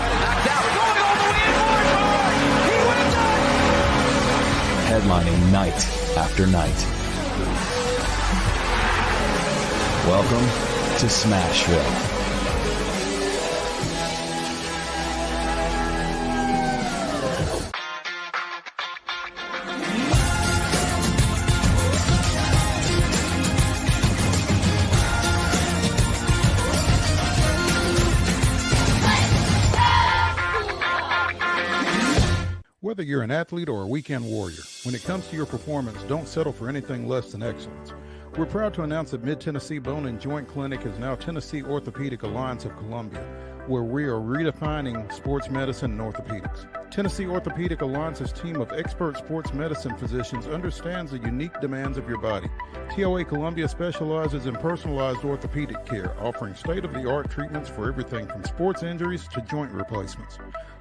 Headlining night after night. Welcome to Smashville. Whether you're an athlete or a weekend warrior, when it comes to your performance, don't settle for anything less than excellence. We're proud to announce that Mid-Tennessee Bone and Joint Clinic is now Tennessee Orthopedic Alliance of Columbia, where we are redefining sports medicine and orthopedics. Tennessee Orthopedic Alliance's team of expert sports medicine physicians understands the unique demands of your body. TOA Columbia specializes in personalized orthopedic care, offering state-of-the-art treatments for everything from sports injuries to joint replacements.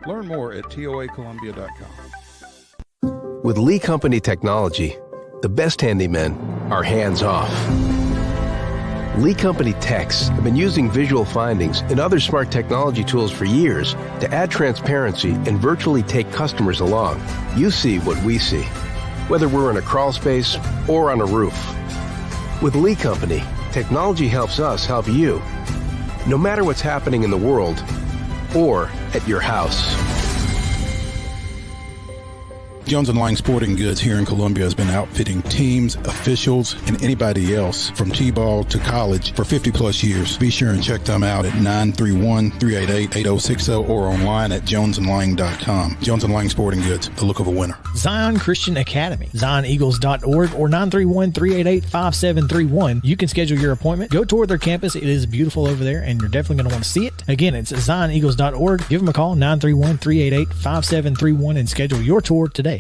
Learn more at toacolumbia.com. With Lee Company technology, the best handymen are hands-off. Lee Company techs have been using visual findings and other smart technology tools for years to add transparency and virtually take customers along. You see what we see, whether we're in a crawl space or on a roof. With Lee Company, technology helps us help you, no matter what's happening in the world or at your house. Jones & Lang Sporting Goods here in Columbia has been outfitting teams, officials, and anybody else from T-ball to college for 50 plus years. Be sure and check them out at 931-388-8060 or online at jonesandlang.com. Jones & Lang Sporting Goods, the look of a winner. Zion Christian Academy, zioneagles.org or 931-388-5731. You can schedule your appointment. Go tour their campus. It is beautiful over there, and you're definitely going to want to see it. Again, it's zioneagles.org. Give them a call, 931-388-5731, and schedule your tour today.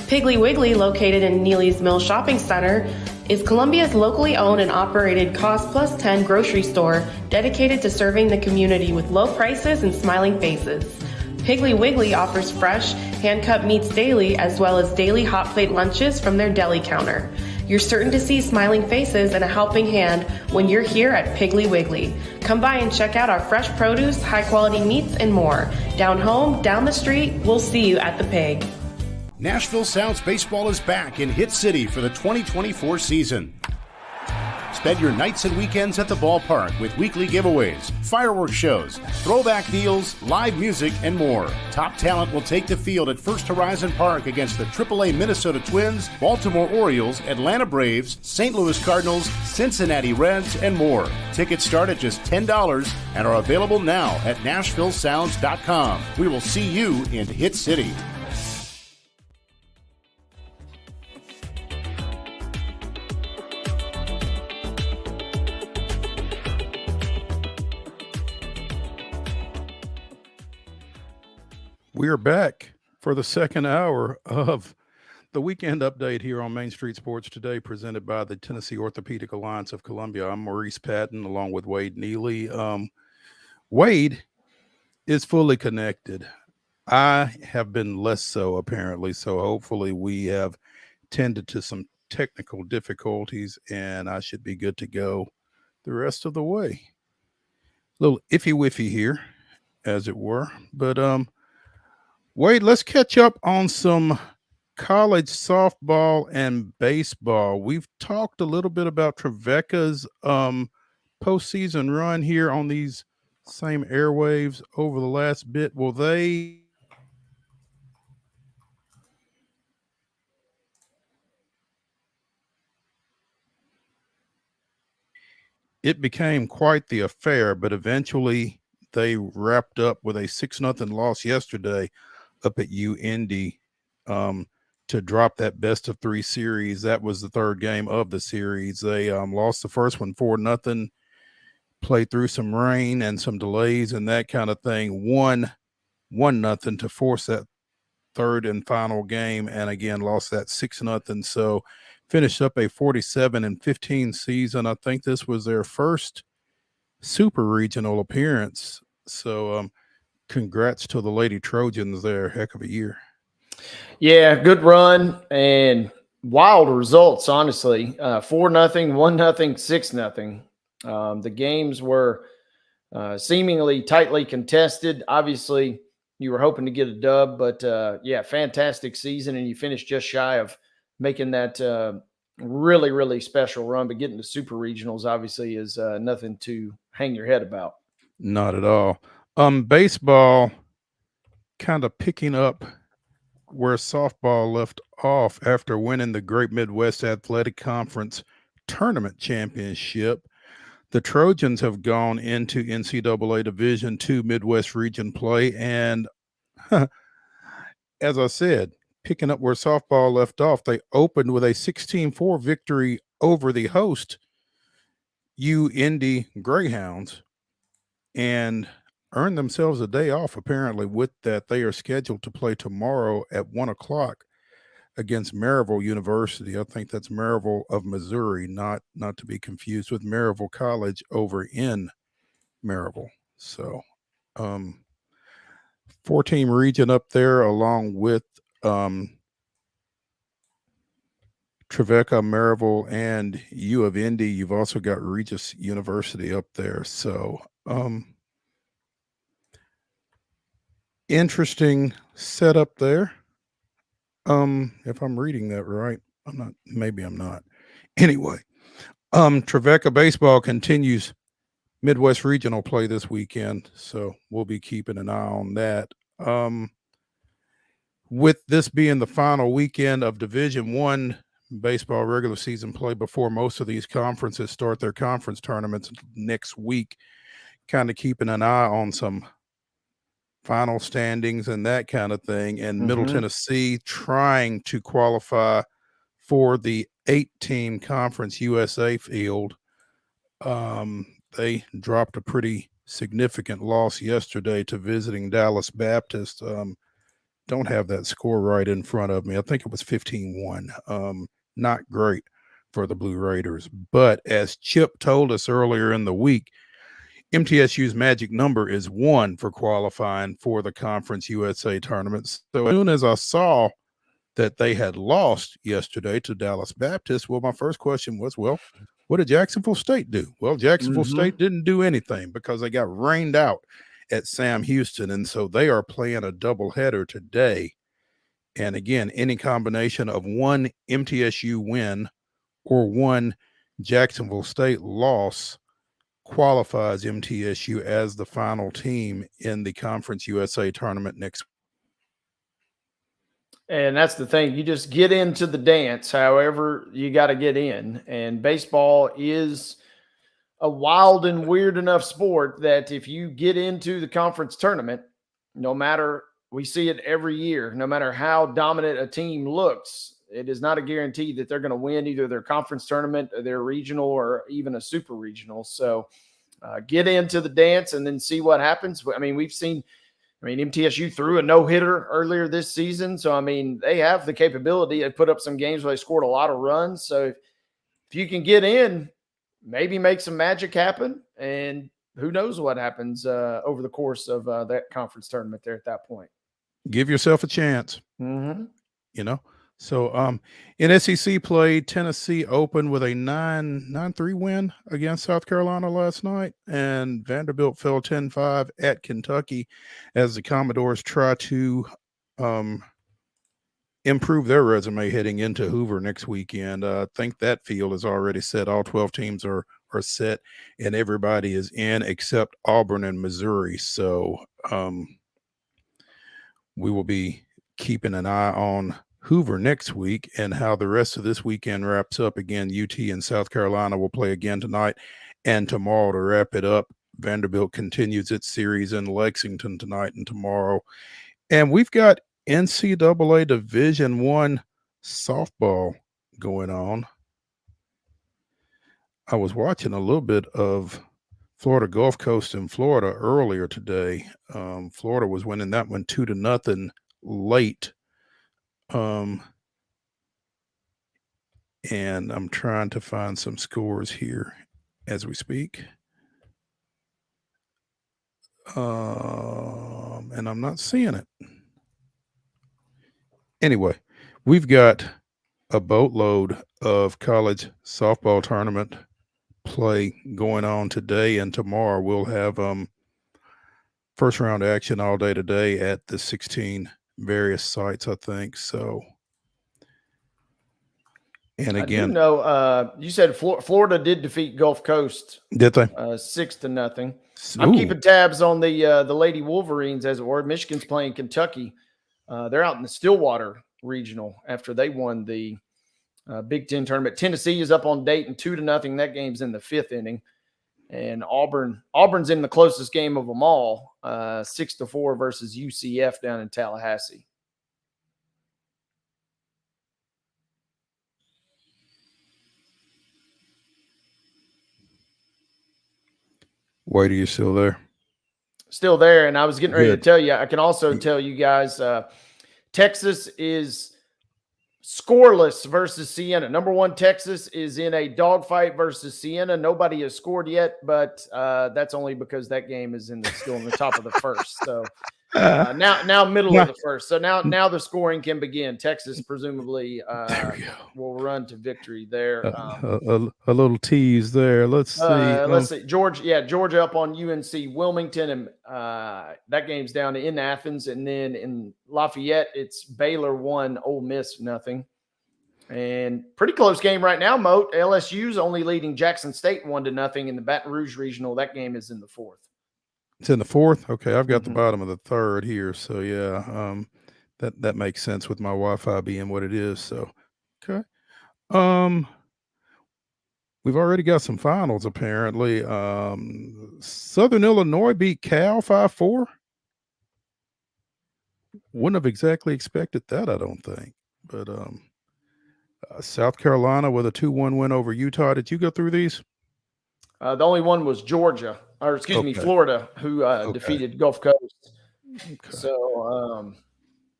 Piggly Wiggly, located in Neely's Mill Shopping Center, is Columbia's locally owned and operated Cost Plus 10 grocery store dedicated to serving the community with low prices and smiling faces. Piggly Wiggly offers fresh, hand-cut meats daily as well as daily hot plate lunches from their deli counter. You're certain to see smiling faces and a helping hand when you're here at Piggly Wiggly. Come by and check out our fresh produce, high-quality meats, and more. Down home, down the street, we'll see you at the Pig. Nashville Sounds Baseball is back in Hit City for the 2024 season. Spend your nights and weekends at the ballpark with weekly giveaways, fireworks shows, throwback deals, live music, and more. Top talent will take the field at First Horizon Park against the AAA Minnesota Twins, Baltimore Orioles, Atlanta Braves, St. Louis Cardinals, Cincinnati Reds, and more. Tickets start at just $10 and are available now at NashvilleSounds.com. We will see you in Hit City. We are back for the second hour of the weekend update here on Main Street Sports Today, presented by the Tennessee Orthopedic Alliance of Columbia. I'm Maurice Patton, along with Wade Neely. Wade is fully connected. I have been less so, apparently, so hopefully we have tended to some technical difficulties, and I should be good to go the rest of the way. A little iffy-wiffy here, as it were, but Wade, let's catch up on some college softball and baseball. We've talked a little bit about Trevecca's postseason run here on these same airwaves over the last bit. Will they it became quite the affair, but eventually they wrapped up with a 6-0 loss yesterday up at UIndy to drop that best of 3 series. That was the third game of the series. They lost the first one 4-0, played through some rain and some delays and that kind of thing. 1-0 to force that third and final game, and again lost that 6-0. So finished up a 47-15 season. I think this was their first super regional appearance. So congrats to the Lady Trojans there. Heck of a year. Yeah, good run and wild results, honestly. 4-0, 1-0, 6-0. The games were seemingly tightly contested. Obviously, you were hoping to get a dub, but yeah, fantastic season, and you finished just shy of making that really, really special run. But getting to super regionals obviously is nothing to hang your head about. Not at all. Baseball kind of picking up where softball left off after winning the Great Midwest Athletic Conference Tournament Championship. The Trojans have gone into NCAA Division II Midwest Region play, and as I said, picking up where softball left off, they opened with a 16-4 victory over the host, Indy Greyhounds, and earned themselves a day off. Apparently, with that, they are scheduled to play tomorrow at 1 o'clock against Maryville University. I think that's Maryville of Missouri, not to be confused with Maryville College over in Maryville. So 4-team region up there, along with Trevecca, Maryville, and U of Indy. You've also got Regis University up there. So interesting setup there. If I'm reading that right, I'm not, maybe I'm not. Anyway, Trevecca baseball continues Midwest Regional play this weekend, so we'll be keeping an eye on that. With this being the final weekend of Division I baseball regular season play before most of these conferences start their conference tournaments next week, kind of keeping an eye on some final standings and that kind of thing. And Middle Tennessee trying to qualify for the 8-team Conference USA field. They dropped a pretty significant loss yesterday to visiting Dallas Baptist. Don't have that score right in front of me. I think it was 15-1. Not great for the Blue Raiders. But as Chip told us earlier in the week, MTSU's magic number is 1 for qualifying for the Conference USA tournaments. So as soon as I saw that they had lost yesterday to Dallas Baptist, well, my first question was, well, what did Jacksonville State do? Well, Jacksonville State didn't do anything because they got rained out at Sam Houston, and so they are playing a doubleheader today. And again, any combination of 1 MTSU win or 1 Jacksonville State loss qualifies MTSU as the final team in the Conference USA tournament next week. And that's the thing. You just get into the dance, however you got to get in. And baseball is a wild and weird enough sport that if you get into the conference tournament, no matter, we see it every year, no matter how dominant a team looks, it is not a guarantee that they're going to win either their conference tournament, or their regional, or even a super regional. So get into the dance and then see what happens. I mean, MTSU threw a no-hitter earlier this season. So, I mean, they have the capability to put up some games where they scored a lot of runs. So if you can get in, maybe make some magic happen, and who knows what happens over the course of that conference tournament there at that point. Give yourself a chance. You know? So in SEC play, Tennessee opened with a 9-3 win against South Carolina last night, and Vanderbilt fell 10-5 at Kentucky as the Commodores try to improve their resume heading into Hoover next weekend. I think that field is already set. All 12 teams are set, and everybody is in except Auburn and Missouri. So we will be keeping an eye on Hoover next week and how the rest of this weekend wraps up. Again, UT and South Carolina will play again tonight and tomorrow to wrap it up. Vanderbilt continues its series in Lexington tonight and tomorrow. And we've got NCAA Division I softball going on. I was watching a little bit of Florida Gulf Coast in Florida earlier today. Florida was winning that one 2-0 late And I'm trying to find some scores here as we speak. And I'm not seeing it. Anyway, we've got a boatload of college softball tournament play going on today and tomorrow. We'll have first round action all day today at the 16 various sites, I think. So, and again, you said Florida did defeat Gulf Coast. Did they? 6-0. Ooh. I'm keeping tabs on the Lady Wolverines, as it were. Michigan's playing Kentucky. They're out in the Stillwater Regional after they won the Big Ten tournament. Tennessee is up on Dayton 2-0. That game's in the 5th inning. And Auburn's in the closest game of them all, 6-4 versus UCF down in Tallahassee. Wait, are you still there? Still there. And I was getting ready to tell you, I can also tell you guys, Texas is scoreless versus Siena. Number 1, Texas is in a dogfight versus Siena. Nobody has scored yet, but that's only because that game is still in the top of the first. So now middle of the first. So now the scoring can begin. Texas presumably will run to victory there. A little tease there. Let's see. Let's see. Georgia up on UNC Wilmington, and that game's down in Athens, and then in Lafayette it's Baylor 1, Ole Miss 0. And pretty close game right now, Moat. LSU's only leading Jackson State 1-0 in the Baton Rouge Regional. That game is in the 4th. It's in the 4th. Okay, I've got the bottom of the 3rd here. So yeah, that makes sense with my Wi-Fi being what it is. So okay. We've already got some finals apparently. Southern Illinois beat Cal 5-4. Wouldn't have exactly expected that, I don't think. But South Carolina with a 2-1 win over Utah. Did you go through these? The only one was Georgia, or excuse me, Florida, who defeated Gulf Coast. Okay. So,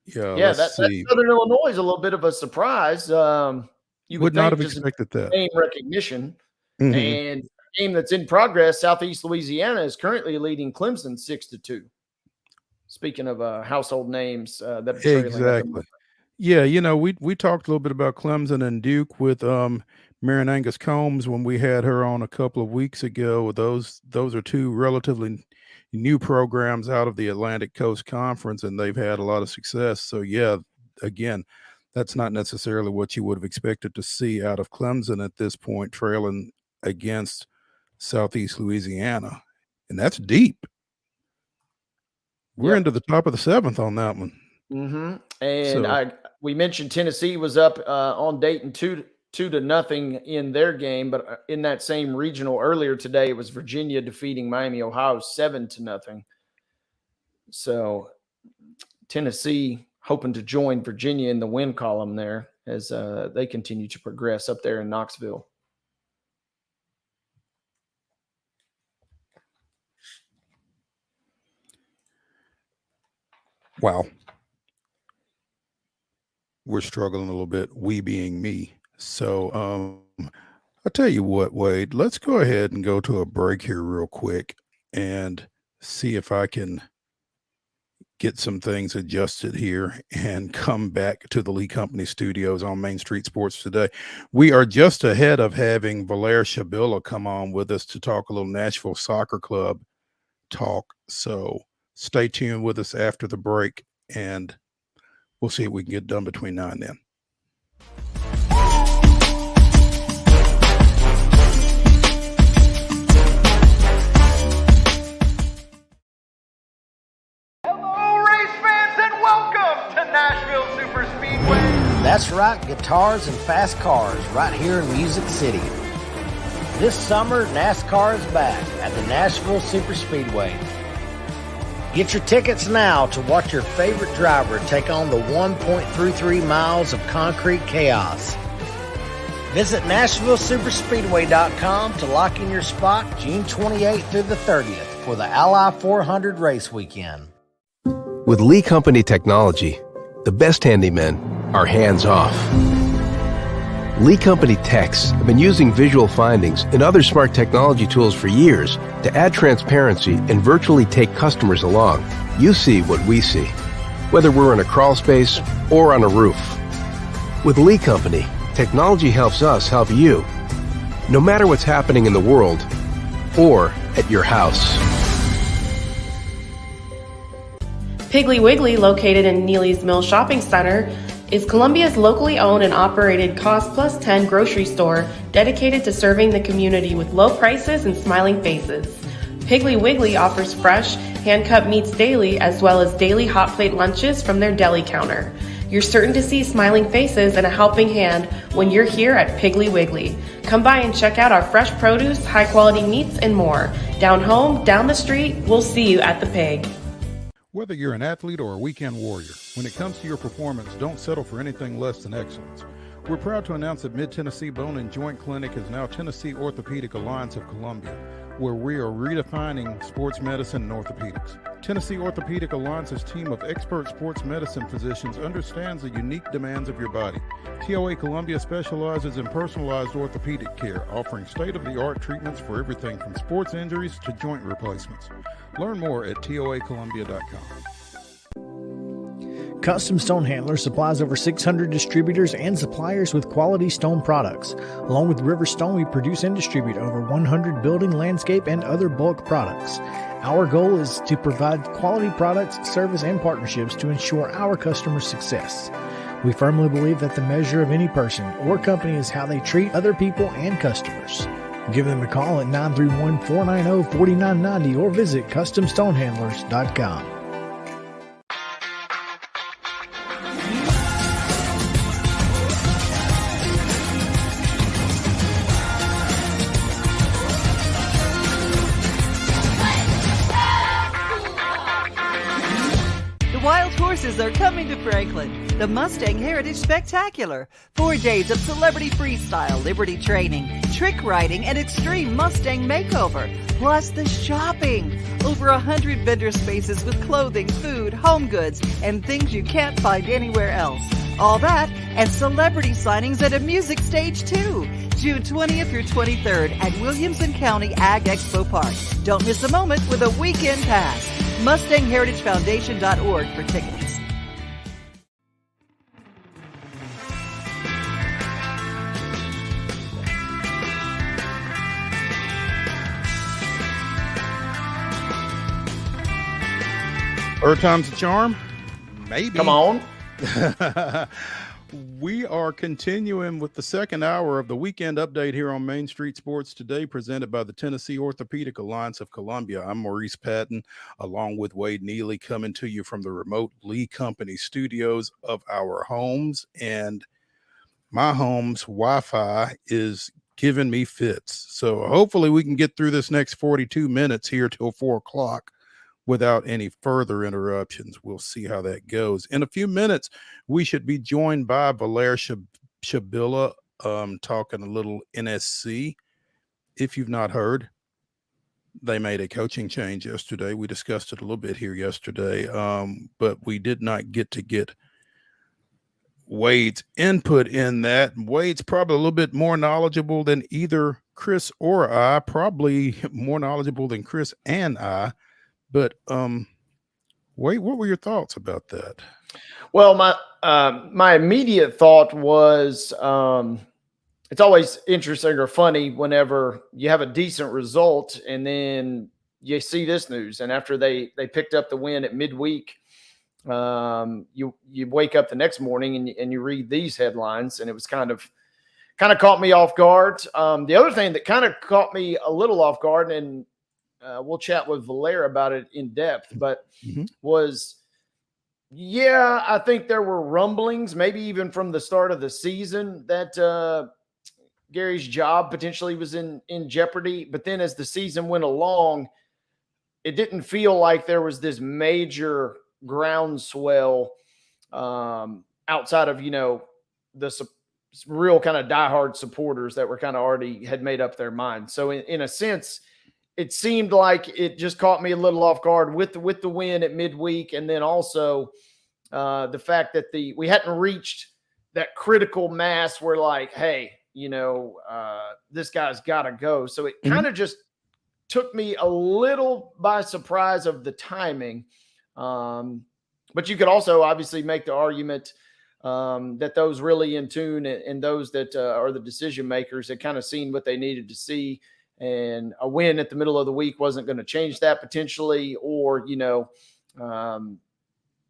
that Southern Illinois is a little bit of a surprise. You would not have expected that. Name recognition. And the game that's in progress, Southeast Louisiana is currently leading Clemson 6-2. Speaking of household names, that exactly. Yeah, we talked a little bit about Clemson and Duke with Marion Angus Combs when we had her on a couple of weeks ago. Those are two relatively new programs out of the Atlantic Coast Conference, and they've had a lot of success. So yeah, again, that's not necessarily what you would have expected to see out of Clemson at this point, trailing against Southeast Louisiana, and that's deep. We're into the top of the 7th on that one. And we mentioned Tennessee was up on Dayton 2-0 in their game, but in that same regional earlier today, it was Virginia defeating Miami, Ohio 7-0. So Tennessee hoping to join Virginia in the win column there as they continue to progress up there in Knoxville. Wow. We're struggling a little bit, we being me. So I'll tell you what, Wade, let's go ahead and go to a break here real quick and see if I can get some things adjusted here and come back to the Lee Company studios on Main Street Sports Today. We are just ahead of having VALAIR SHABILLA come on with us to talk a little Nashville Soccer Club talk. So stay tuned with us after the break, and we'll see what we can get done between now and then. Nashville Super Speedway. That's right, guitars and fast cars right here in Music City. This summer, NASCAR is back at the Nashville Super Speedway. Get your tickets now to watch your favorite driver take on the 1.33 miles of concrete chaos. Visit NashvilleSuperspeedway.com to lock in your spot June 28th through the 30th for the Ally 400 race weekend. With Lee Company technology, the best handymen are hands off. Lee Company techs have been using visual findings and other smart technology tools for years to add transparency and virtually take customers along. You see what we see, whether we're in a crawl space or on a roof. With Lee Company, technology helps us help you, no matter what's happening in the world or at your house. Piggly Wiggly, located in Neely's Mill Shopping Center, is Columbia's locally owned and operated Cost Plus 10 grocery store dedicated to serving the community with low prices and smiling faces. Piggly Wiggly offers fresh, hand-cut meats daily as well as daily hot plate lunches from their deli counter. You're certain to see smiling faces and a helping hand when you're here at Piggly Wiggly. Come by and check out our fresh produce, high-quality meats, and more. Down home, down the street, we'll see you at the Pig. Whether you're an athlete or a weekend warrior, when it comes to your performance, don't settle for anything less than excellence. We're proud to announce that Mid-Tennessee Bone and Joint Clinic is now Tennessee Orthopedic Alliance of Columbia, where we are redefining sports medicine and orthopedics. Tennessee Orthopedic Alliance's team of expert sports medicine physicians understands the unique demands of your body. TOA Columbia specializes in personalized orthopedic care, offering state-of-the-art treatments for everything from sports injuries to joint replacements. Learn more at toacolumbia.com. Custom Stone Handler supplies over 600 distributors and suppliers with quality stone products. Along with River Stone, we produce and distribute over 100 building, landscape, and other bulk products. Our goal is to provide quality products, service, and partnerships to ensure our customers' success. We firmly believe that the measure of any person or company is how they treat other people and customers. Give them a call at 931-490-4990 or visit CustomStonehandlers.com. Wild horses are coming to Franklin. The Mustang Heritage Spectacular. 4 days of celebrity freestyle, liberty training, trick riding, and extreme Mustang makeover. Plus the shopping. Over 100 vendor spaces with clothing, food, home goods, and things you can't find anywhere else. All that and celebrity signings at a music stage too. June 20th through 23rd at Williamson County Ag Expo Park. Don't miss a moment with a weekend pass. MustangHeritageFoundation.org for tickets. Third time's the charm? Maybe. Come on. We are continuing with the second hour of the weekend update here on Main Street Sports Today, presented by the Tennessee Orthopedic Alliance of Columbia. I'm Maurice Patton, along with Wade Neely, coming to you from the remote Lee Company studios of our homes. And my home's Wi-Fi is giving me fits. So hopefully we can get through this next 42 minutes here till 4 o'clock without any further interruptions. We'll see how that goes. In a few minutes, we should be joined by VALAIR SHABILLA, talking a little NSC. If you've not heard, they made a coaching change yesterday. We discussed it a little bit here yesterday, but we did not get Wade's input in that. Wade's probably a little bit more knowledgeable than either Chris or I, probably more knowledgeable than Chris and I. But Wade, what were your thoughts about that? Well, my immediate thought was it's always interesting or funny whenever you have a decent result and then you see this news. And after they picked up the win at midweek, you wake up the next morning and you read these headlines, and it was kind of caught me off guard. The other thing that kind of caught me a little off guard, and we'll chat with VALAIR about it in depth, but was, I think there were rumblings, maybe even from the start of the season, that Gary's job potentially was in jeopardy. But then as the season went along, it didn't feel like there was this major groundswell outside of, the real kind of diehard supporters that were kind of already had made up their mind. So in a sense, it seemed like it just caught me a little off guard with the win at midweek, and then also the fact that we hadn't reached that critical mass where like, hey, this guy's got to go. So it kind of just took me a little by surprise of the timing. But you could also obviously make the argument that those really in tune and those that are the decision makers had kind of seen what they needed to see, and a win at the middle of the week wasn't going to change that potentially, or,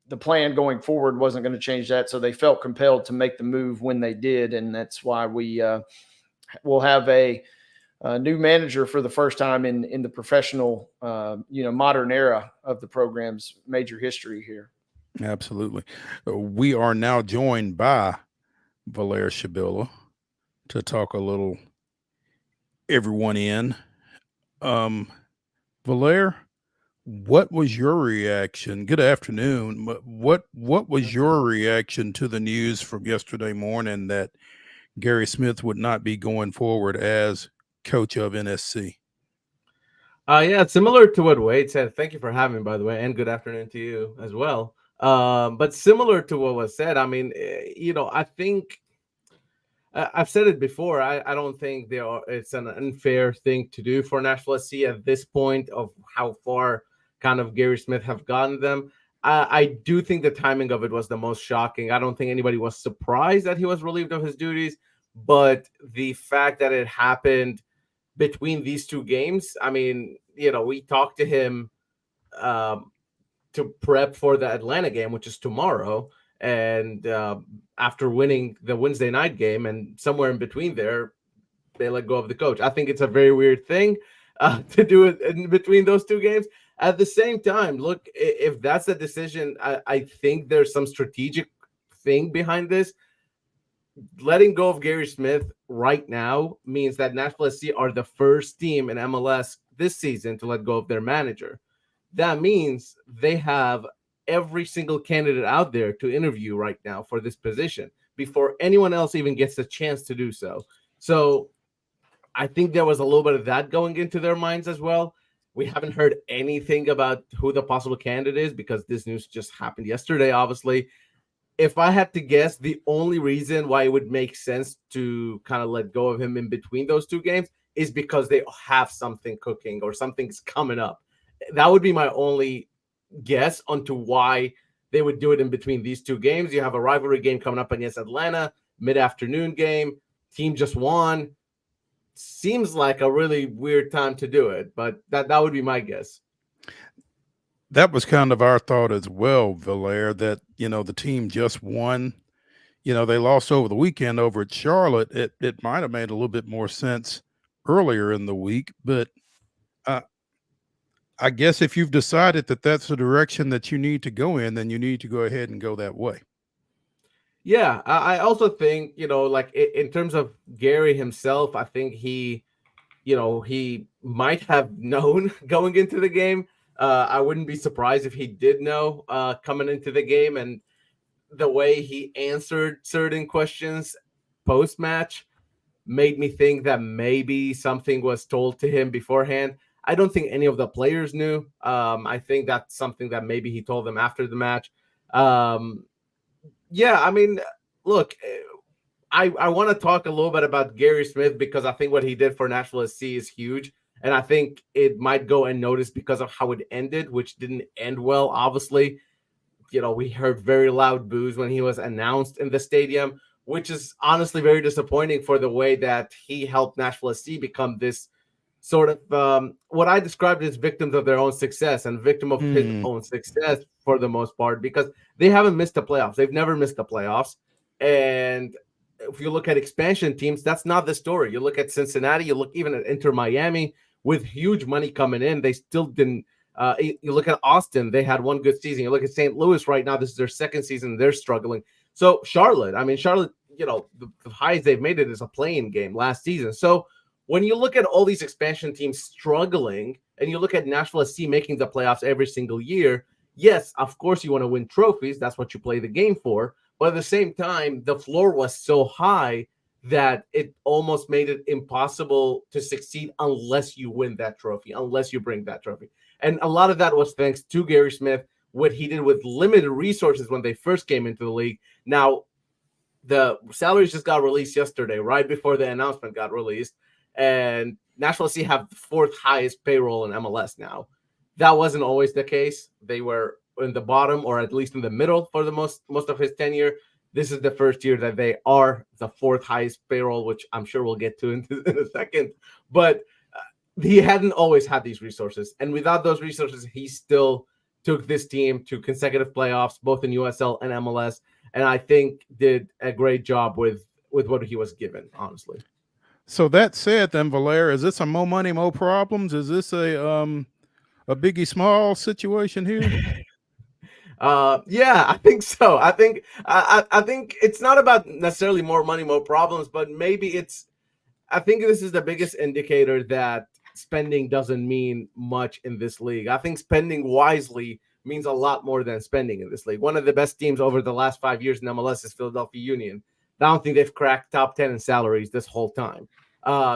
the plan going forward wasn't going to change that. So they felt compelled to make the move when they did. And that's why we will have a new manager for the first time in the professional, modern era of the program's major history here. Absolutely. We are now joined by VALAIR SHABILLA to talk a little everyone in. VALAIR, what was your reaction? Good afternoon. What was your reaction to the news from yesterday morning that Gary Smith would not be going forward as coach of NSC? Yeah, it's similar to what Wade said. Thank you for having me, by the way, and good afternoon to you as well. But similar to what was said, I mean, I think I've said it before. I don't think it's an unfair thing to do for Nashville SC at this point of how far kind of Gary Smith have gotten them. I do think the timing of it was the most shocking. I don't think anybody was surprised that he was relieved of his duties, but the fact that it happened between these two games, I mean, we talked to him to prep for the Atlanta game, which is tomorrow. And after winning the Wednesday night game, and somewhere in between there, they let go of the coach. I think it's a very weird thing to do it in between those two games. At the same time, look, if that's the decision, I think there's some strategic thing behind this. Letting go of Gary Smith right now means that Nashville SC are the first team in MLS this season to let go of their manager. That means they have every single candidate out there to interview right now for this position before anyone else even gets a chance to do so. So I think there was a little bit of that going into their minds as well. We haven't heard anything about who the possible candidate is because this news just happened yesterday, obviously. If I had to guess, the only reason why it would make sense to kind of let go of him in between those two games is because they have something cooking or something's coming up. That would be my only guess onto why they would do it in between these two games. You have a rivalry game coming up against Atlanta, mid-afternoon game. Team just won. Seems like a really weird time to do it, but that would be my guess. That was kind of our thought as well, VALAIR, that, the team just won. They lost over the weekend over at Charlotte. It might have made a little bit more sense earlier in the week, but I guess if you've decided that that's the direction that you need to go in, then you need to go ahead and go that way. Yeah, I also think, like in terms of Gary himself, I think he might have known going into the game. I wouldn't be surprised if he did know coming into the game, and the way he answered certain questions post-match made me think that maybe something was told to him beforehand. I don't think any of the players knew. I think that's something that maybe he told them after the match. Yeah, I mean, look, I want to talk a little bit about Gary Smith because I think what he did for Nashville SC is huge. And I think it might go unnoticed because of how it ended, which didn't end well, obviously. We heard very loud boos when he was announced in the stadium, which is honestly very disappointing for the way that he helped Nashville SC become this sort of what I described as victims of their own success and victim of his own success for the most part, because they haven't missed the playoffs. They've never missed the playoffs. And if you look at expansion teams, that's not the story. You look at Cincinnati, you look even at Inter Miami with huge money coming in. They still didn't. You look at Austin, they had one good season. You look at St. Louis right now, this is their second season. They're struggling. So Charlotte, the highest they've made it is a play-in game last season. So when you look at all these expansion teams struggling and you look at Nashville SC making the playoffs every single year, yes, of course you want to win trophies. That's what you play the game for. But at the same time, the floor was so high that it almost made it impossible to succeed unless you win that trophy, unless you bring that trophy. And a lot of that was thanks to Gary Smith, what he did with limited resources when they first came into the league. Now, the salaries just got released yesterday, right before the announcement got released, and Nashville SC have the 4th highest payroll in MLS now. That wasn't always the case. They were in the bottom, or at least in the middle, for the most of his tenure. This is the first year that they are the 4th highest payroll, which I'm sure we'll get to in a second. But he hadn't always had these resources, and without those resources, he still took this team to consecutive playoffs, both in USL and MLS, and I think did a great job with what he was given, honestly. So that said, then Valair, is this a more money, more problems? Is this a Biggie Small situation here? Yeah, I think so. I think it's not about necessarily more money, more problems, but maybe I think this is the biggest indicator that spending doesn't mean much in this league. I think spending wisely means a lot more than spending in this league. One of the best teams over the last 5 years in MLS is Philadelphia Union. I don't think they've cracked top 10 in salaries this whole time.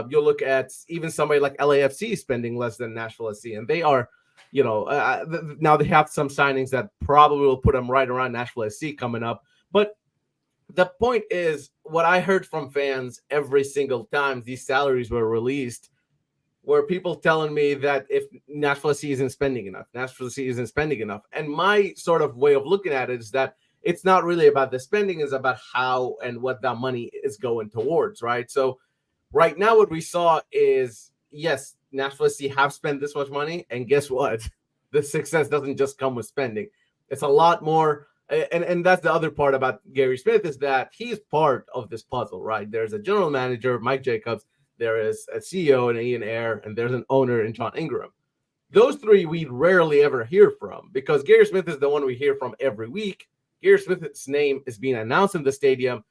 You'll look at even somebody like LAFC spending less than Nashville SC, and they are, now they have some signings that probably will put them right around Nashville SC coming up. But the point is, what I heard from fans every single time these salaries were released were people telling me that if Nashville SC isn't spending enough, Nashville SC isn't spending enough. And my sort of way of looking at it is that it's not really about the spending, it's about how and what that money is going towards, right? So right now what we saw is, yes, Nashville SC have spent this much money, and guess what? The success doesn't just come with spending. It's a lot more, and that's the other part about Gary Smith, is that he's part of this puzzle, right? There's a general manager, Mike Jacobs, there is a CEO in Ian Ayre, and there's an owner in John Ingram. Those three we rarely ever hear from, because Gary Smith is the one we hear from every week. Gary Smith's name is being announced in the stadium.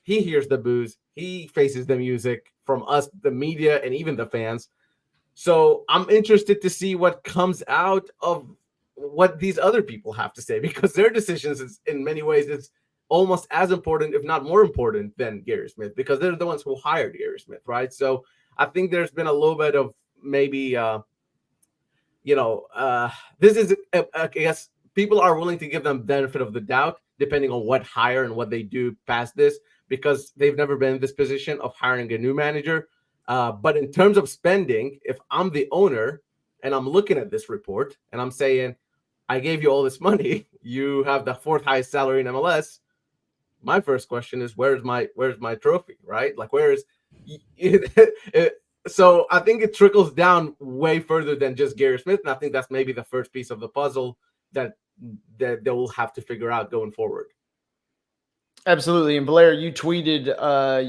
He hears the boos. He faces the music from us, the media, and even the fans. So I'm interested to see what comes out of what these other people have to say, because their decisions is, in many ways, is almost as important, if not more important, than Gary Smith, because they're the ones who hired Gary Smith, right? So I think there's been a little bit of maybe, this is, I guess, people are willing to give them benefit of the doubt, depending on what hire and what they do past this, because they've never been in this position of hiring a new manager. But in terms of spending, if I'm the owner and I'm looking at this report and I'm saying, I gave you all this money, you have the 4th highest salary in MLS, my first question is, where's my trophy, right? Like, where is so I think it trickles down way further than just Gary Smith, and I think that's maybe the first piece of the puzzle that they will have to figure out going forward. Absolutely. And Valair, you tweeted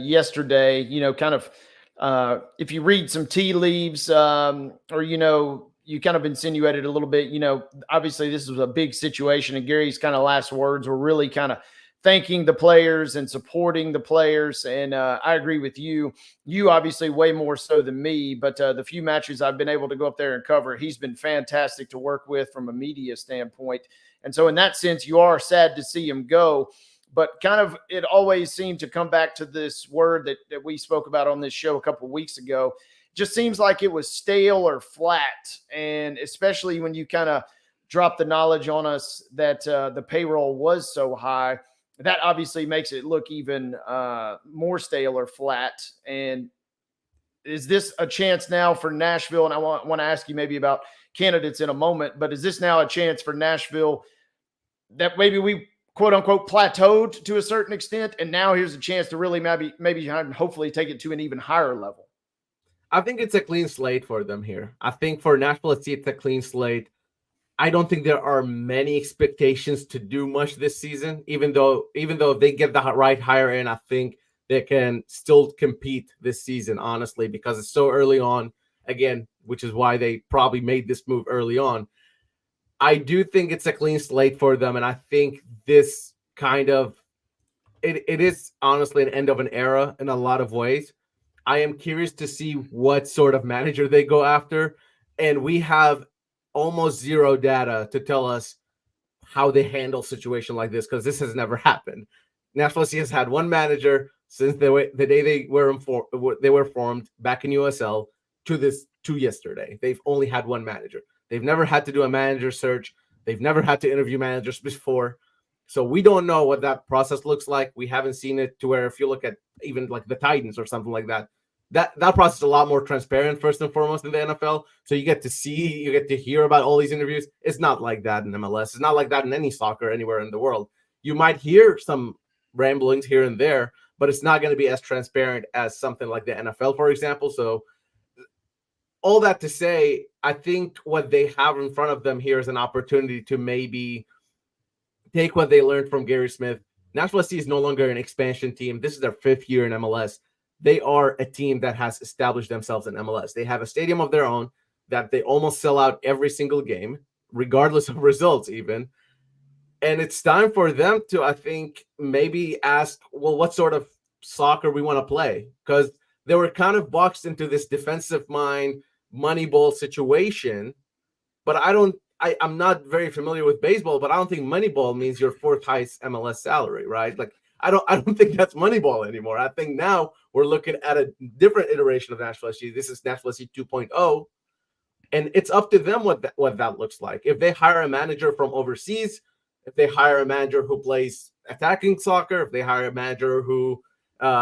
yesterday, kind of if you read some tea leaves, or you kind of insinuated a little bit, obviously this was a big situation, and Gary's kind of last words were really kind of thanking the players and supporting the players. And I agree with you. You obviously way more so than me, but the few matches I've been able to go up there and cover, he's been fantastic to work with from a media standpoint. And so in that sense, you are sad to see him go. But kind of it always seemed to come back to this word that we spoke about on this show a couple of weeks ago. Just seems like it was stale or flat. And especially when you kind of drop the knowledge on us that the payroll was so high, that obviously makes it look even more stale or flat. And is this a chance now for Nashville? And I want to ask you maybe about candidates in a moment, but is this now a chance for Nashville that maybe we quote unquote plateaued to a certain extent, and now here's a chance to really maybe hopefully take it to an even higher level? I think it's a clean slate for them here. I think for Nashville SC, it's a clean slate. I don't think there are many expectations to do much this season, even though if they get the right hire in, I think they can still compete this season, honestly, because it's so early on, again, which is why they probably made this move early on. I do think it's a clean slate for them, and I think this kind of it is honestly an end of an era in a lot of ways. I am curious to see what sort of manager they go after, and we have almost zero data to tell us how they handle a situation like this, because this has never happened. Nashville SC has had one manager since the day they were formed back in USL to yesterday. They've only had one manager. They've never had to do a manager search. They've never had to interview managers before. So we don't know what that process looks like. We haven't seen it to where if you look at even like the Titans or something like that, that process is a lot more transparent first and foremost in the NFL. So you get to hear about all these interviews. It's not like that in MLS. It's not like that in any soccer anywhere in the world. You might hear some ramblings here and there, but it's not going to be as transparent as something like the NFL, for example. So all that to say, I think what they have in front of them here is an opportunity to maybe take what they learned from Gary Smith. Nashville SC is no longer an expansion team. This is their 5th year in MLS. They are a team that has established themselves in MLS. They have a stadium of their own that they almost sell out every single game, regardless of results even. And it's time for them to, I think, maybe ask, well, what sort of soccer we want to play? Because they were kind of boxed into this defensive mind, Moneyball situation. But I'm not very familiar with baseball, but I don't think Moneyball means your 4th highest MLS salary, right? Like, I don't think that's Moneyball anymore. I think now we're looking at a different iteration of Nashville SC. This is Nashville SC 2.0, and it's up to them what that looks like. If they hire a manager from overseas, if they hire a manager who plays attacking soccer, if they hire a manager who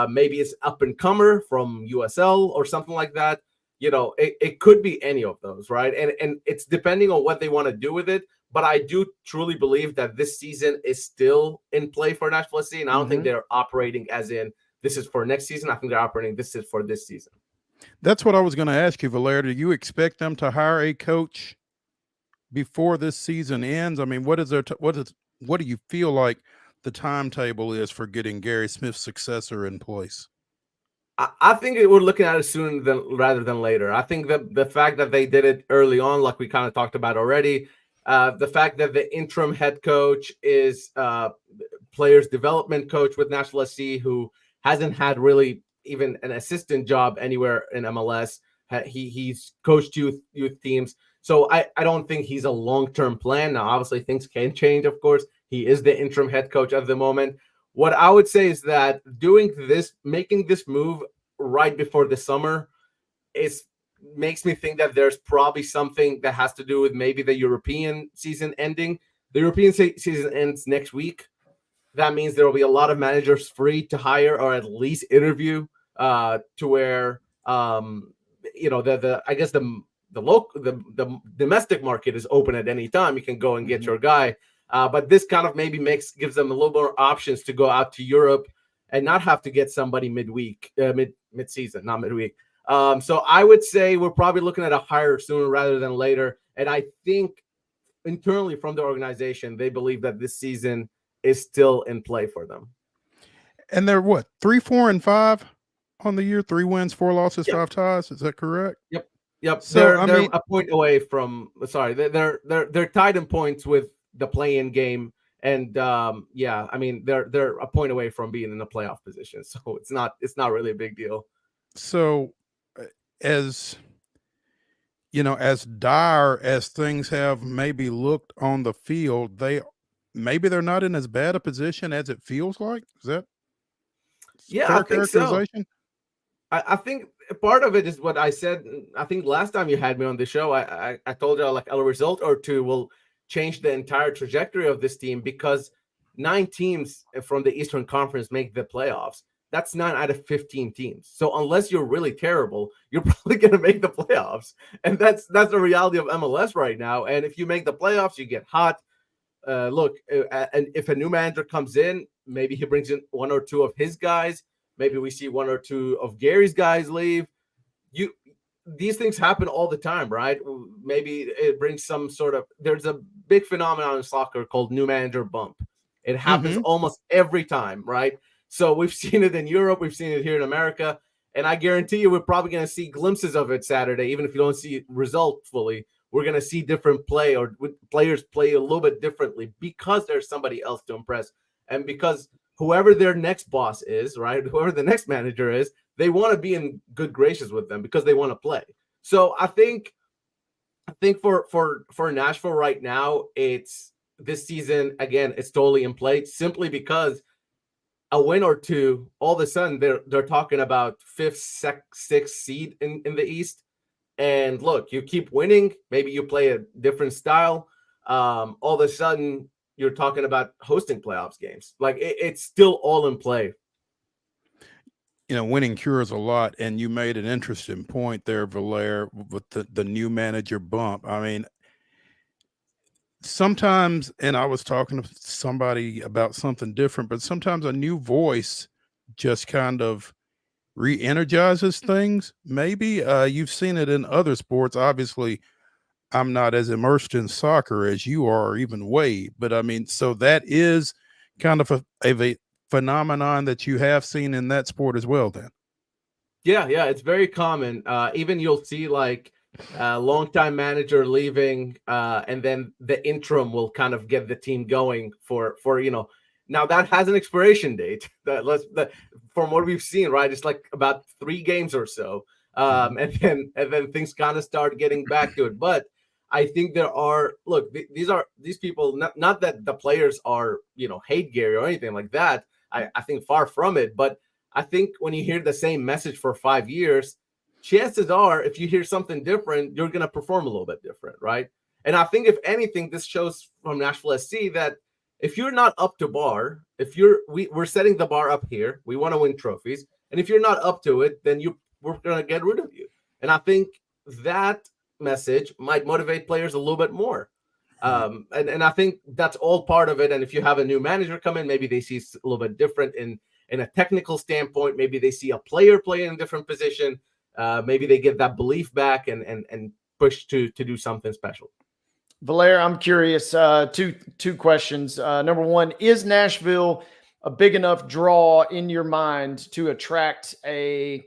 maybe is up and comer from USL or something like that, it could be any of those, right? And it's depending on what they want to do with it. But I do truly believe that this season is still in play for Nashville SC, and I don't think they're operating as in this is for next season. I think they're operating this is for this season. That's what I was going to ask you, Valair. Do you expect them to hire a coach before this season ends? I mean, what do you feel like the timetable is for getting Gary Smith's successor in place? I think we're looking at it sooner rather than later. I think that the fact that they did it early on, like we kind of talked about already, the fact that the interim head coach is players development coach with Nashville SC, who hasn't had really even an assistant job anywhere in MLS. He's coached youth teams. So I don't think he's a long-term plan. Now, obviously, things can change, of course. He is the interim head coach at the moment. What I would say is that making this move right before the summer makes me think that there's probably something that has to do with maybe the European season ending. The European season ends next week. That means there will be a lot of managers free to hire or at least interview to where I guess the domestic market is open at any time. You can go and get your guy. But this kind of maybe gives them a little more options to go out to Europe and not have to get somebody mid-season, not midweek. So I would say we're probably looking at a hire sooner rather than later. And I think internally from the organization, they believe that this season is still in play for them. And they're what, 3-4-5 on the year? 3 wins, 4 losses, 5 ties. Is that correct? Yep. So they're a point away from. Sorry, they're tied in points with the play-in game, and they're a point away from being in a playoff position. So it's not really a big deal. So, as dire as things have maybe looked on the field, they're not in as bad a position as it feels like. Is that I think so. I think part of it is what I said. I think last time you had me on the show, I told you like a result or two will change the entire trajectory of this team, because 9 teams from the Eastern Conference make the playoffs. That's 9 out of 15 teams. So unless you're really terrible, you're probably going to make the playoffs. And that's the reality of MLS right now. And if you make the playoffs, you get hot. And if a new manager comes in, maybe he brings in 1 or 2 of his guys. Maybe we see 1 or 2 of Gary's guys leave. These things happen all the time, right? Maybe it brings some sort of, there's a big phenomenon in soccer called new manager bump. It happens almost every time, right? So we've seen it in Europe. We've seen it here in America. And I guarantee you, we're probably going to see glimpses of it Saturday. Even if you don't see result fully, we're going to see different play, or players play a little bit differently because there's somebody else to impress. And because whoever their next boss is, right, whoever the next manager is, they want to be in good graces with them because they want to play. So I think for Nashville right now, it's this season, again, it's totally in play simply because a win or two, all of a sudden they're talking about 5th, 6th seed in the East. And look, you keep winning, maybe you play a different style. All of a sudden you're talking about hosting playoffs games. Like it's still all in play. Winning cures a lot, and you made an interesting point there, Valair, with the new manager bump. I mean, sometimes, and I was talking to somebody about something different, but sometimes a new voice just kind of re-energizes things. Maybe you've seen it in other sports. Obviously, I'm not as immersed in soccer as you are, or even Wade, but I mean, so that is kind of a phenomenon that you have seen in that sport as well, then. Yeah, it's very common. Even you'll see like a longtime manager leaving, and then the interim will kind of get the team going for Now that has an expiration date. From what we've seen, right? It's like about 3 games or so, and then things kind of start getting back to it. But I think there are these people. Not that the players are hate Gary or anything like that. I think far from it, but I think when you hear the same message for 5 years, chances are if you hear something different, you're going to perform a little bit different, right? And I think if anything, this shows from Nashville SC that if you're not up to bar, we're setting the bar up here, we want to win trophies, and if you're not up to it, then we're going to get rid of you. And I think that message might motivate players a little bit more. And I think that's all part of it. And if you have a new manager come in, maybe they see a little bit different in a technical standpoint. Maybe they see a player play in a different position. Maybe they get that belief back and push to do something special. Valair, I'm curious. Two questions. Number one, is Nashville a big enough draw in your mind to attract a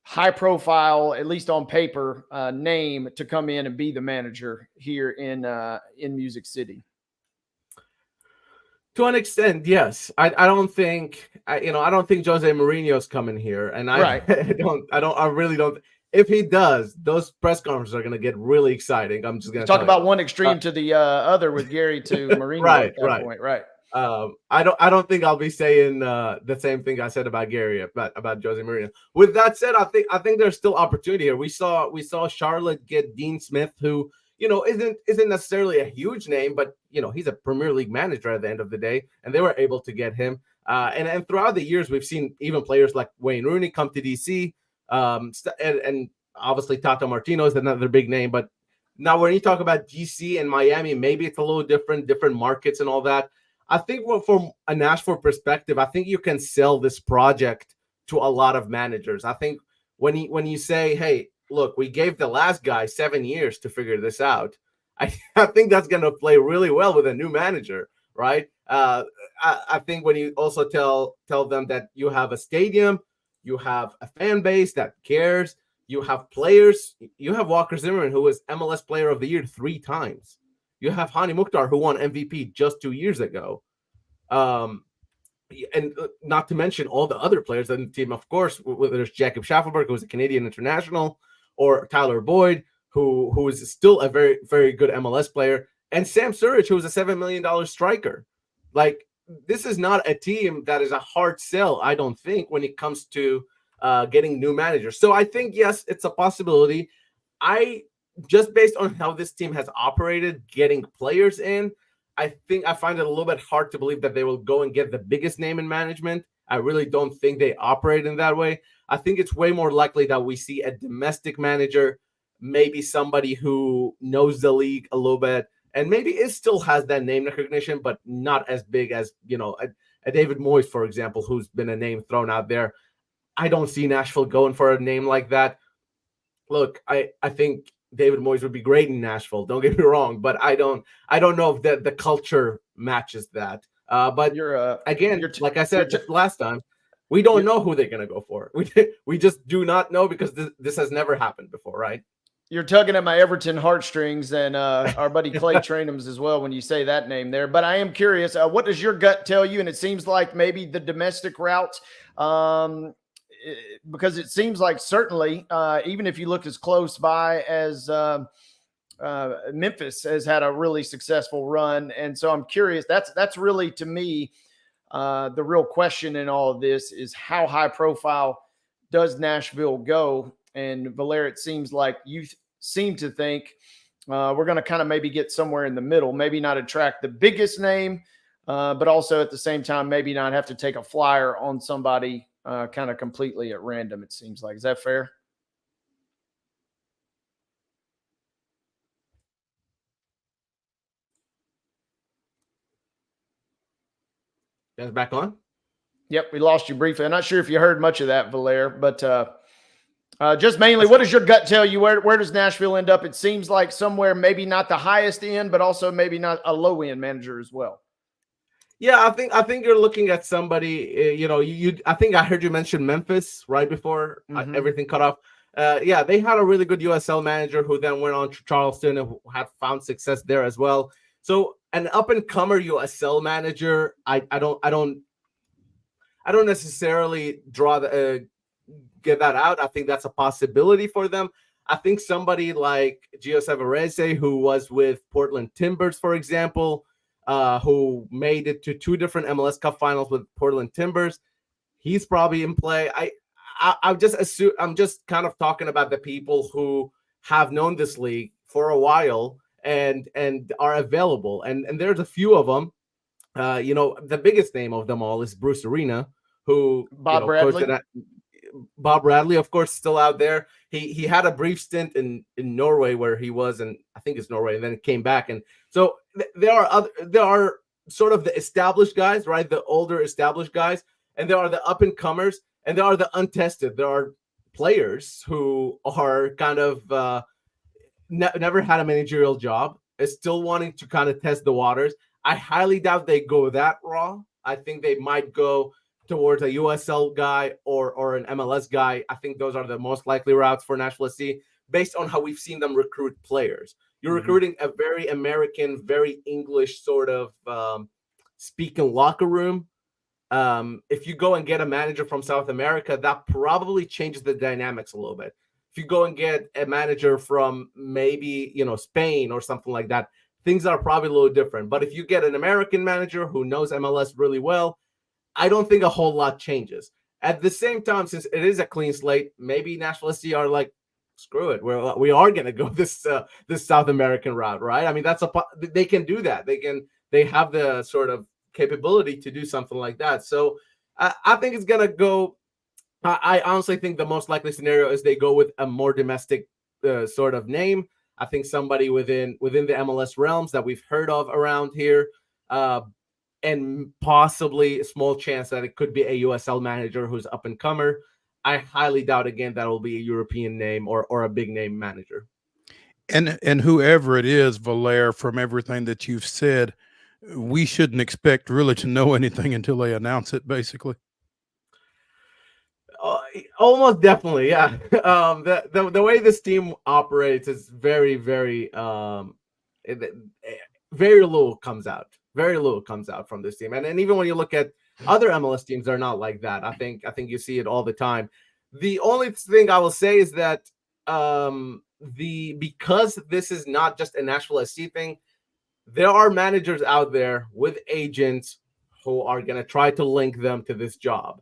high profile, at least on paper, name to come in and be the manager here in Music City? To an extent, yes. I don't think Jose Mourinho's coming here, and I really don't. If he does, those press conferences are going to get really exciting. I'm just going to talk about one extreme to the other with Gary to Mourinho at that point, right? I don't think I'll be saying the same thing I said about Gary about Jose Mourinho. With that said, I think there's still opportunity here. We saw Charlotte get Dean Smith, who isn't necessarily a huge name, but he's a Premier League manager at the end of the day, and they were able to get him. And throughout the years, we've seen even players like Wayne Rooney come to DC, and obviously Tata Martino is another big name. But now when you talk about DC and Miami, maybe it's a little different markets and all that. I think from a Nashville perspective, I think you can sell this project to a lot of managers. I think when you say, hey, look, we gave the last guy 7 years to figure this out, I think that's going to play really well with a new manager, right? I think when you also tell them that you have a stadium, you have a fan base that cares, you have players, you have Walker Zimmerman, who was MLS Player of the Year 3 times. You have Hani Mukhtar, who won MVP just 2 years ago. And not to mention all the other players on the team, of course, whether it's Jacob Schaffelberg, who's a Canadian international, or Tyler Boyd, who is still a very, very good MLS player, and Sam Surridge, who is a $7 million striker. Like, this is not a team that is a hard sell, I don't think, when it comes to getting new managers. So I think, yes, it's a possibility. Just based on how this team has operated, getting players in, I find it a little bit hard to believe that they will go and get the biggest name in management. I really don't think they operate in that way. I think it's way more likely that we see a domestic manager, maybe somebody who knows the league a little bit, and maybe it still has that name recognition, but not as big as, a David Moyes, for example, who's been a name thrown out there. I don't see Nashville going for a name like that. Look, I think David Moyes would be great in Nashville. Don't get me wrong, but I don't know if the culture matches that. But like I said last time, we don't know who they're going to go for. We just do not know, because this has never happened before, right? You're tugging at my Everton heartstrings, and our buddy Clay Trainham's as well when you say that name there. But I am curious, what does your gut tell you? And it seems like maybe the domestic route, because it seems like certainly, even if you look as close by as Memphis has had a really successful run. And so I'm curious, that's really, to me, the real question in all of this is how high profile does Nashville go? And Valair, it seems like you seem to think we're going to kind of maybe get somewhere in the middle, maybe not attract the biggest name, but also at the same time, maybe not have to take a flyer on somebody kind of completely at random, it seems like. Is that fair? Guys, back on? Yep, we lost you briefly. I'm not sure if you heard much of that, Valair, but just mainly, what does your gut tell you? Where does Nashville end up? It seems like somewhere maybe not the highest end, but also maybe not a low end manager as well. Yeah, I think you're looking at somebody. I think I heard you mention Memphis right before everything cut off. Yeah, they had a really good USL manager who then went on to Charleston and who had found success there as well. So an up and comer USL manager, I don't necessarily get that out. I think that's a possibility for them. I think somebody like Gio Savarese, who was with Portland Timbers, for example, who made it to 2 different MLS Cup finals with Portland Timbers, he's probably in play. I'm just kind of talking about the people who have known this league for a while and are available. And there's a few of them. The biggest name of them all is Bruce Arena, who Bob Bradley. Bob Bradley, of course, still out there. He had a brief stint in Norway where he was, and I think it's Norway, and then came back. And so there are sort of the established guys, right? The older established guys, and there are the up and comers, and there are the untested. There are players who are kind of never had a managerial job, is still wanting to kind of test the waters. I highly doubt they go that raw. I think they might go towards a USL guy or an MLS guy. I think those are the most likely routes for Nashville SC based on how we've seen them recruit players. You're recruiting a very American, very English sort of speaking locker room. If you go and get a manager from South America, that probably changes the dynamics a little bit. If you go and get a manager from maybe, Spain or something like that, things are probably a little different. But if you get an American manager who knows MLS really well, I don't think a whole lot changes. At the same time, since it is a clean slate, maybe Nashville SC are like, screw it, we are going to go this South American route, right? I mean, they can do that. They have the sort of capability to do something like that. So I think it's going to go. I honestly think the most likely scenario is they go with a more domestic sort of name. I think somebody within the MLS realms that we've heard of around here. And possibly a small chance that it could be a USL manager who's up and comer. I highly doubt again that will be a European name or a big name manager. And whoever it is, Valair, from everything that you've said, we shouldn't expect really to know anything until they announce it, basically. Almost definitely, yeah. The way this team operates is very, very very little comes out. Very little comes out from this team. And even when you look at other MLS teams, they're not like that. I think you see it all the time. The only thing I will say is that because this is not just a Nashville SC thing, there are managers out there with agents who are going to try to link them to this job.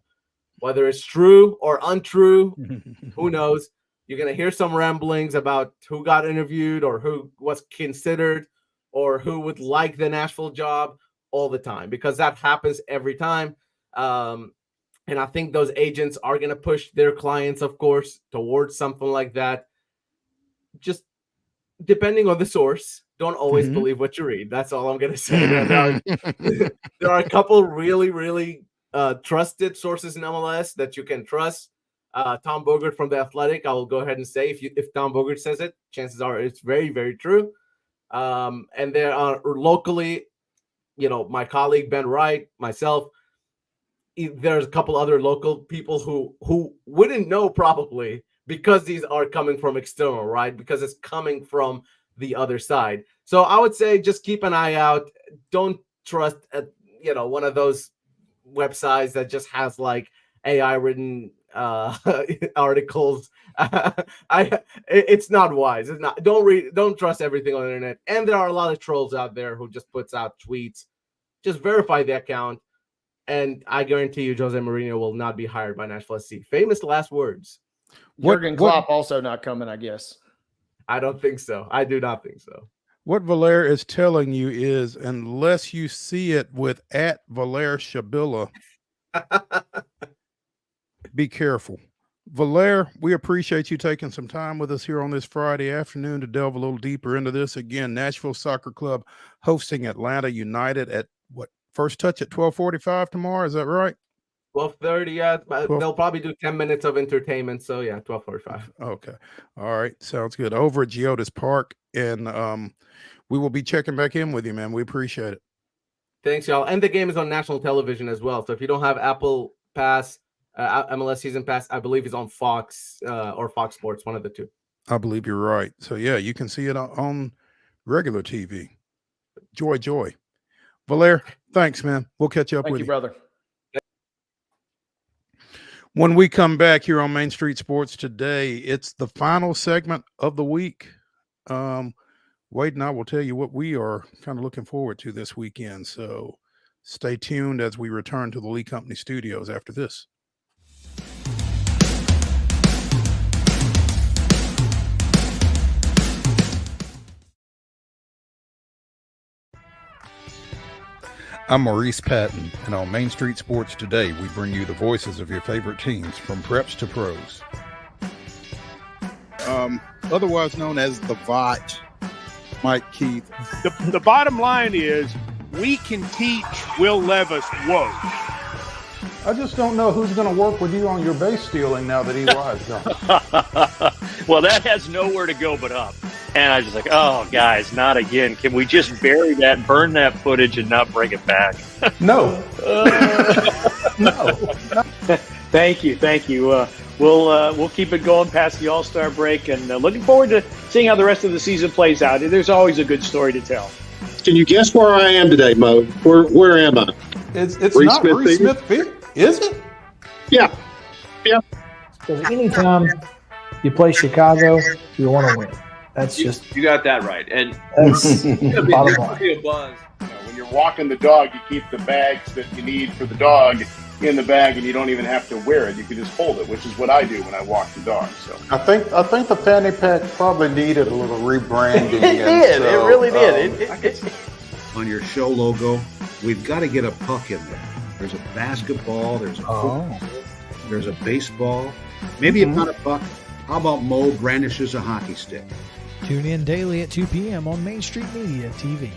Whether it's true or untrue, who knows? You're going to hear some ramblings about who got interviewed or who was considered or who would like the Nashville job all the time, because that happens every time. And I think those agents are going to push their clients, of course, towards something like that. Just depending on the source, don't always believe what you read. That's all I'm going to say. There are a couple really, really trusted sources in MLS that you can trust. Tom Bogert from The Athletic, I will go ahead and say, if Tom Bogert says it, chances are it's very, very true. And there are locally, my colleague Ben Wright, myself, there's a couple other local people who wouldn't know probably, because these are coming from external, right? Because it's coming from the other side. So I would say just keep an eye out. Don't trust, one of those websites that just has like AI written articles. It's not wise. It's not. Don't trust everything on the internet. And there are a lot of trolls out there who just puts out tweets. Just verify the account, and I guarantee you, Jose Mourinho will not be hired by Nashville SC. Famous last words. Jurgen Klopp also not coming, I guess. I don't think so. I do not think so. What Valair is telling you is, unless you see it with at VALAIR SHABILLA, be careful. Valair, we appreciate you taking some time with us here on this Friday afternoon to delve a little deeper into this. Again, Nashville Soccer Club hosting Atlanta United at what, first touch at 12:45 tomorrow? Is that right? 12:30. Yeah, they'll probably do 10 minutes of entertainment. So yeah, 12:45. Okay, all right, sounds good. Over at Geodis Park, and we will be checking back in with you, man. We appreciate it. Thanks, y'all. And the game is on national television as well. So if you don't have Apple Pass, MLS Season Pass, I believe is on Fox or Fox Sports, one of the two. I believe you're right. So yeah, you can see it on regular TV. Joy. Valair, thanks, man. We'll catch up with you, brother. When we come back here on Main Street Sports today, it's the final segment of the week. Wade and I will tell you what we are kind of looking forward to this weekend. So stay tuned as we return to the Lee Company studios after this. I'm Maurice Patton, and on Main Street Sports today, we bring you the voices of your favorite teams from preps to pros. Otherwise known as the VOT, Mike Keith. The bottom line is we can teach Will Levis woke. I just don't know who's going to work with you on your base stealing now that Eli's gone. Well, that has nowhere to go but up. And I was just like, oh, guys, not again. Can we just bury that, burn that footage, and not bring it back? No. No. Thank you. We'll keep it going past the All-Star break, and looking forward to seeing how the rest of the season plays out. There's always a good story to tell. Can you guess where I am today, Mo? Where am I? It's not Reese Smith Field, is it? Yeah. Because anytime you play Chicago, you want to win. That's just you got that right, and that's bottom line. Be a buzz. When you're walking the dog, you keep the bags that you need for the dog in the bag, and you don't even have to wear it. You can just hold it, which is what I do when I walk the dog. So I think the fanny pack probably needed a little rebranding. It did. It really did. On your show logo, we've got to get a puck in there. There's a basketball. There's a football. There's a baseball. Maybe if not a puck, how about Mo brandishes a hockey stick? Tune in daily at 2 p.m. on Main Street Media TV.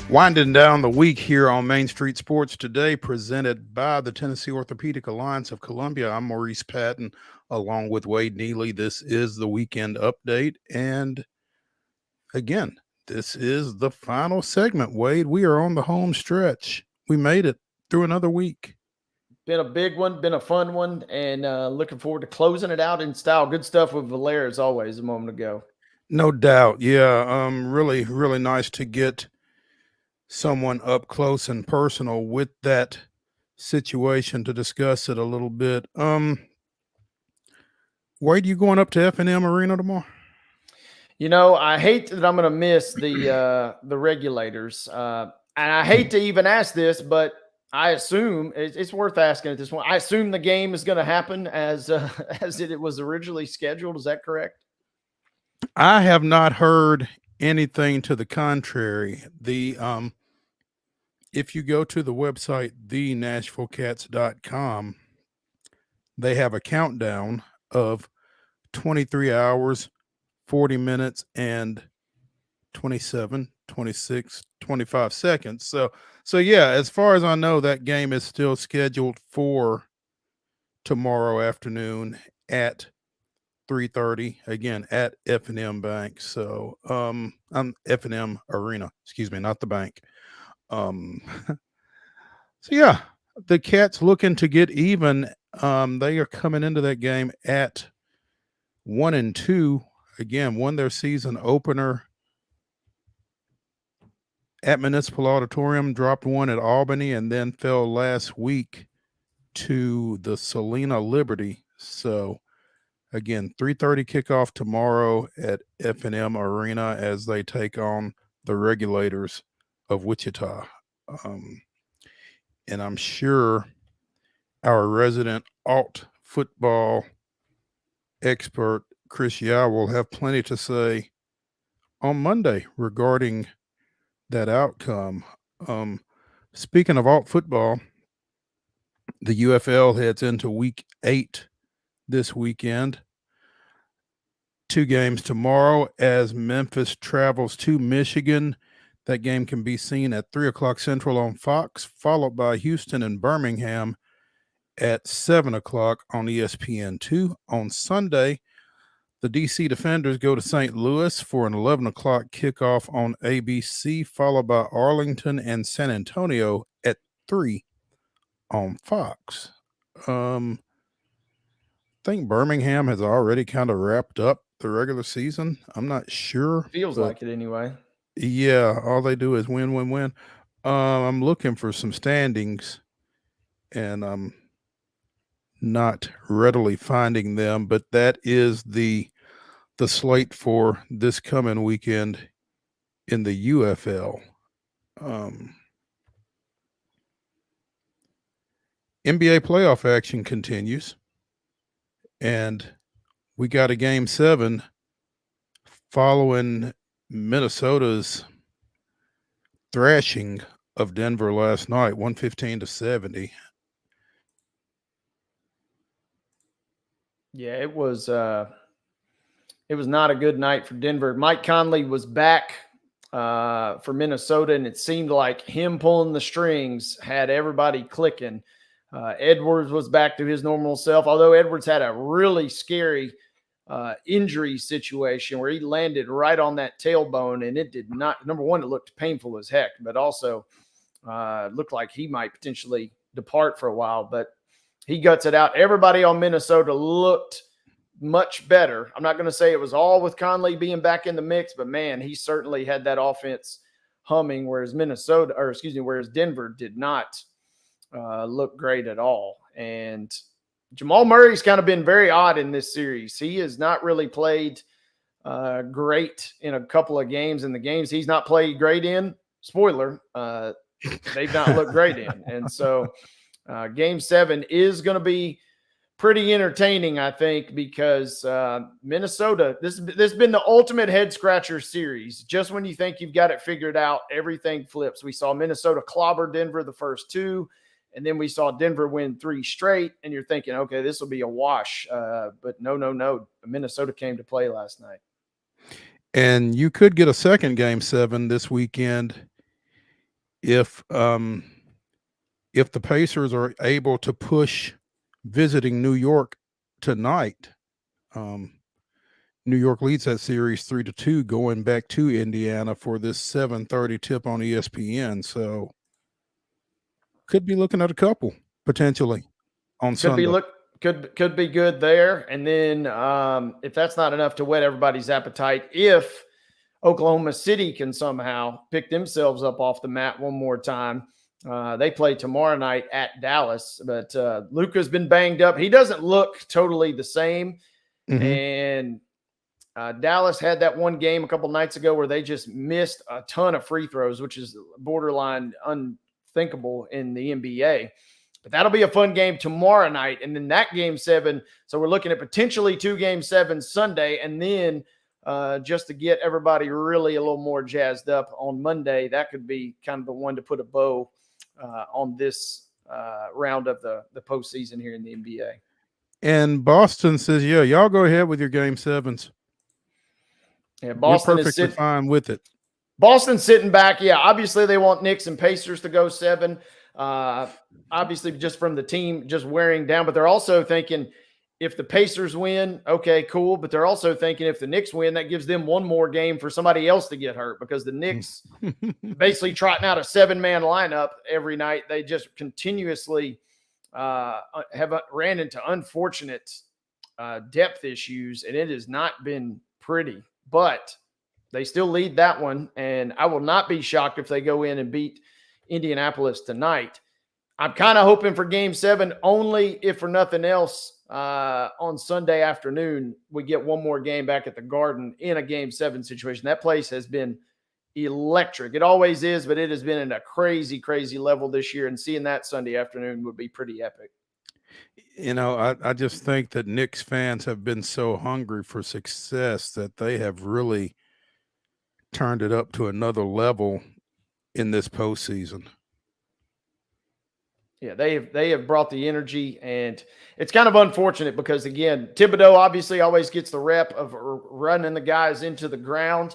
Winding down the week here on Main Street Sports today, presented by the Tennessee Orthopedic Alliance of Columbia. I'm Maurice Patton, along with Wade Neely. This is the weekend update. And again, this is the final segment. Wade, we are on the home stretch. We made it through another week. Been a big one, been a fun one, and looking forward to closing it out in style. Good stuff with Valair, as always, a moment ago. No doubt. Yeah. Really, really nice to get someone up close and personal with that situation to discuss it a little bit. Wade, you going up to F&M Arena tomorrow? You know, I hate that I'm going to miss the regulators. And I hate to even ask this, but I assume it's worth asking at this point. I assume the game is going to happen as it was originally scheduled. Is that correct? I have not heard anything to the contrary. If you go to the website, thenashvillecats.com, they have a countdown of 23 hours, 40 minutes, and 27, 26, 25 seconds. So yeah, as far as I know, that game is still scheduled for tomorrow afternoon at 3:30, again at F&M Bank. So I'm F&M Arena, excuse me, not the bank. So yeah, the Cats looking to get even. They are coming into that game at 1-2. Again, won their season opener at Municipal Auditorium, dropped one at Albany, and then fell last week to the Salina Liberty. So Again, 3:30 kickoff tomorrow at F&M Arena as they take on the Regulators of Wichita. And I'm sure our resident alt football expert, Chris Yao, will have plenty to say on Monday regarding that outcome. Speaking of alt football, the UFL heads into week 8 this weekend. 2 games tomorrow as Memphis travels to Michigan. That game can be seen at 3 o'clock Central on Fox, followed by Houston and Birmingham at 7 o'clock on ESPN2. On Sunday, the DC Defenders go to St. Louis for an 11 o'clock kickoff on ABC, followed by Arlington and San Antonio at 3 on Fox. I think Birmingham has already kind of wrapped up the regular season. I'm not sure. Feels like it anyway. Yeah, all they do is win, win, win. I'm looking for some standings, and I'm not readily finding them, but that is the slate for this coming weekend in the UFL. NBA playoff action continues, and we got a game 7 following Minnesota's thrashing of Denver last night, 115-70. Yeah, it was not a good night for Denver. Mike Conley was back for Minnesota, and it seemed like him pulling the strings had everybody clicking. Edwards was back to his normal self, although Edwards had a really scary injury situation where he landed right on that tailbone, and it did not, number one, it looked painful as heck, but also looked like he might potentially depart for a while, but he guts it out. Everybody on Minnesota looked much better. I'm not going to say it was all with Conley being back in the mix, but man, he certainly had that offense humming, whereas Denver did not look great at all. And Jamal Murray's kind of been very odd in this series. He has not really played great in a couple of games. In the games he's not played great in, spoiler, they've not looked great in. And so game 7 is going to be pretty entertaining, I think, because Minnesota, this has been the ultimate head scratcher series. Just when you think you've got it figured out, everything flips. We saw Minnesota clobber Denver the first 2, and then we saw Denver win 3 straight, and you're thinking, okay, this will be a wash. But no. Minnesota came to play last night. And you could get a second game 7 this weekend if the Pacers are able to push visiting New York tonight. New York leads that series 3-2 going back to Indiana for this 7:30 tip on ESPN. So could be looking at a couple potentially on Sunday. Could be good there. And then if that's not enough to whet everybody's appetite, if Oklahoma City can somehow pick themselves up off the mat one more time, they play tomorrow night at Dallas. But Luka's been banged up. He doesn't look totally the same. Mm-hmm. And Dallas had that one game a couple nights ago where they just missed a ton of free throws, which is borderline unthinkable in the NBA. But that'll be a fun game tomorrow night. And then that game 7. So we're looking at potentially 2 game 7 Sunday. And then just to get everybody really a little more jazzed up on Monday, that could be kind of the one to put a bow on this round of the postseason here in the NBA. And Boston says, yeah, y'all go ahead with your game 7s. Yeah, Boston We're perfectly fine with it. Boston's sitting back. Yeah, obviously they want Knicks and Pacers to go 7. Obviously just from the team just wearing down, but they're also thinking if the Pacers win, okay, cool. But they're also thinking if the Knicks win, that gives them one more game for somebody else to get hurt, because the Knicks basically trotting out a 7-man lineup every night. They just continuously have ran into unfortunate depth issues, and it has not been pretty, but they still lead that one. And I will not be shocked if they go in and beat Indianapolis tonight. I'm kind of hoping for Game 7 only if for nothing else. On Sunday afternoon, we get one more game back at the Garden in a Game 7 situation. That place has been electric. It always is, but it has been in a crazy, crazy level this year. And seeing that Sunday afternoon would be pretty epic. You know, I just think that Knicks fans have been so hungry for success that they have really turned it up to another level in this postseason. Yeah, they have brought the energy, and it's kind of unfortunate because, again, Thibodeau obviously always gets the rep of running the guys into the ground,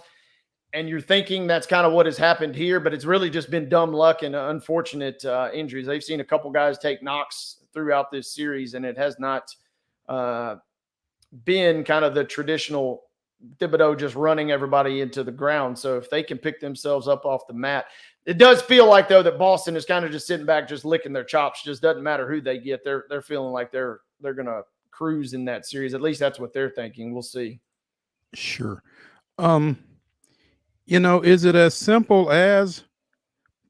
and you're thinking that's kind of what has happened here, but it's really just been dumb luck and unfortunate injuries. They've seen a couple guys take knocks throughout this series, and it has not been kind of the traditional Thibodeau just running everybody into the ground. So if they can pick themselves up off the mat, it does feel like, though, that Boston is kind of just sitting back, just licking their chops. Just doesn't matter who they get. They're feeling like they're going to cruise in that series. At least that's what they're thinking. We'll see. Sure. You know, is it as simple as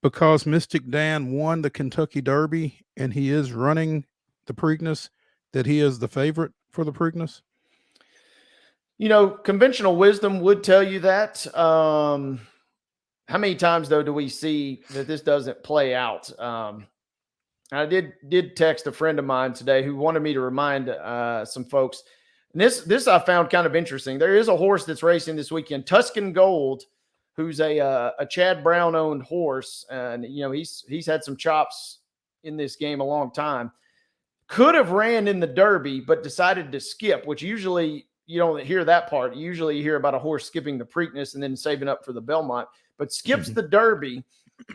because Mystic Dan won the Kentucky Derby and he is running the Preakness that he is the favorite for the Preakness? You know, conventional wisdom would tell you that. How many times, though, do we see that this doesn't play out? I did text a friend of mine today who wanted me to remind some folks. And this I found kind of interesting. There is a horse that's racing this weekend, Tuscan Gold, who's a Chad Brown owned horse, and you know he's had some chops in this game a long time. Could have ran in the Derby, but decided to skip, which usually you don't hear that part. Usually you hear about a horse skipping the Preakness and then saving up for the Belmont, but skips the Derby.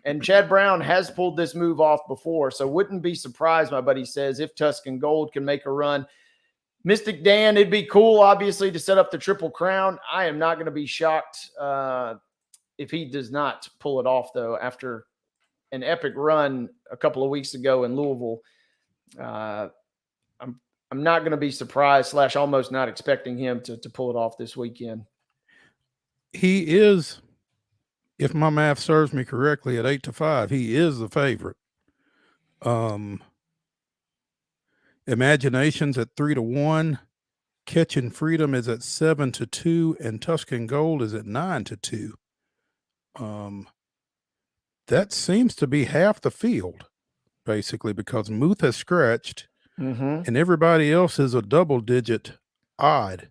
And Chad Brown has pulled this move off before, so wouldn't be surprised, my buddy says, if Tuscan Gold can make a run. Mystic Dan, it'd be cool, obviously, to set up the Triple Crown. I am not going to be shocked if he does not pull it off, though, after an epic run a couple of weeks ago in Louisville. I'm not going to be surprised / almost not expecting him to pull it off this weekend. He is, if my math serves me correctly, at 8-5. He is the favorite. Imagination's at 3-1. Catching Freedom is at 7-2, and Tuscan Gold is at 9-2. That seems to be half the field, basically, because Muth has scratched. And everybody else is a double-digit odd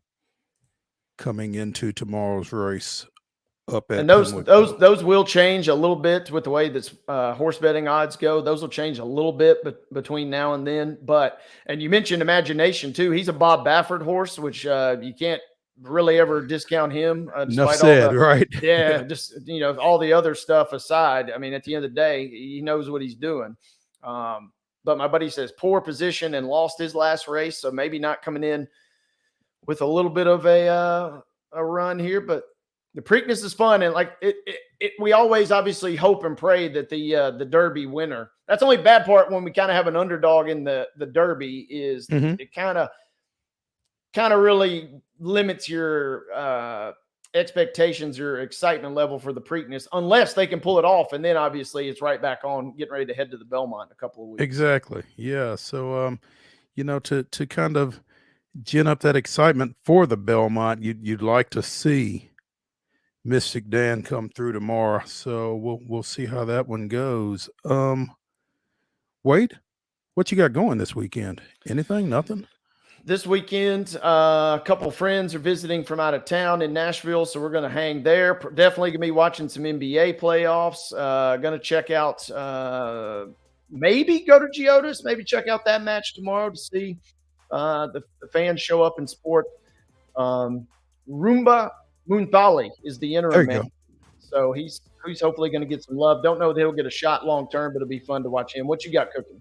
coming into tomorrow's race up at. And those will change a little bit with the way that horse betting odds go. Those will change a little bit between now and then. And you mentioned Imagination too. He's a Bob Baffert horse, which you can't really ever discount him. Enough said, right? Yeah, just all the other stuff aside. I mean, at the end of the day, he knows what he's doing. But my buddy says poor position and lost his last race, so maybe not coming in with a little bit of a run here. But the Preakness is fun, and like we always obviously hope and pray that the Derby winner. That's the only bad part when we kind of have an underdog in the Derby is it kind of really limits your expectations, your excitement level for the Preakness, unless they can pull it off, and then obviously it's right back on getting ready to head to the Belmont in a couple of weeks. Exactly. Yeah. So to kind of gin up that excitement for the Belmont, you'd like to see Mystic Dan come through tomorrow. So we'll see how that one goes. Wade, what you got going this weekend? Anything? Nothing? This weekend, a couple friends are visiting from out of town in Nashville, so we're going to hang there. Definitely going to be watching some NBA playoffs. Going to check out, maybe go to Geodis, maybe check out that match tomorrow to see the fans show up and support. Rumba Munthali is the interim man. Go. So he's hopefully going to get some love. Don't know that he'll get a shot long term, but it'll be fun to watch him. What you got cooking?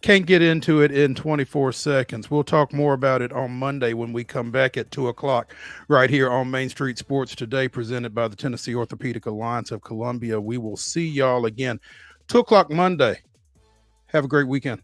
Can't get into it in 24 seconds. We'll talk more about it on Monday when we come back at 2:00 right here on Main Street Sports Today, presented by the Tennessee Orthopedic Alliance of Columbia. We will see y'all again 2:00 Monday. Have a great weekend.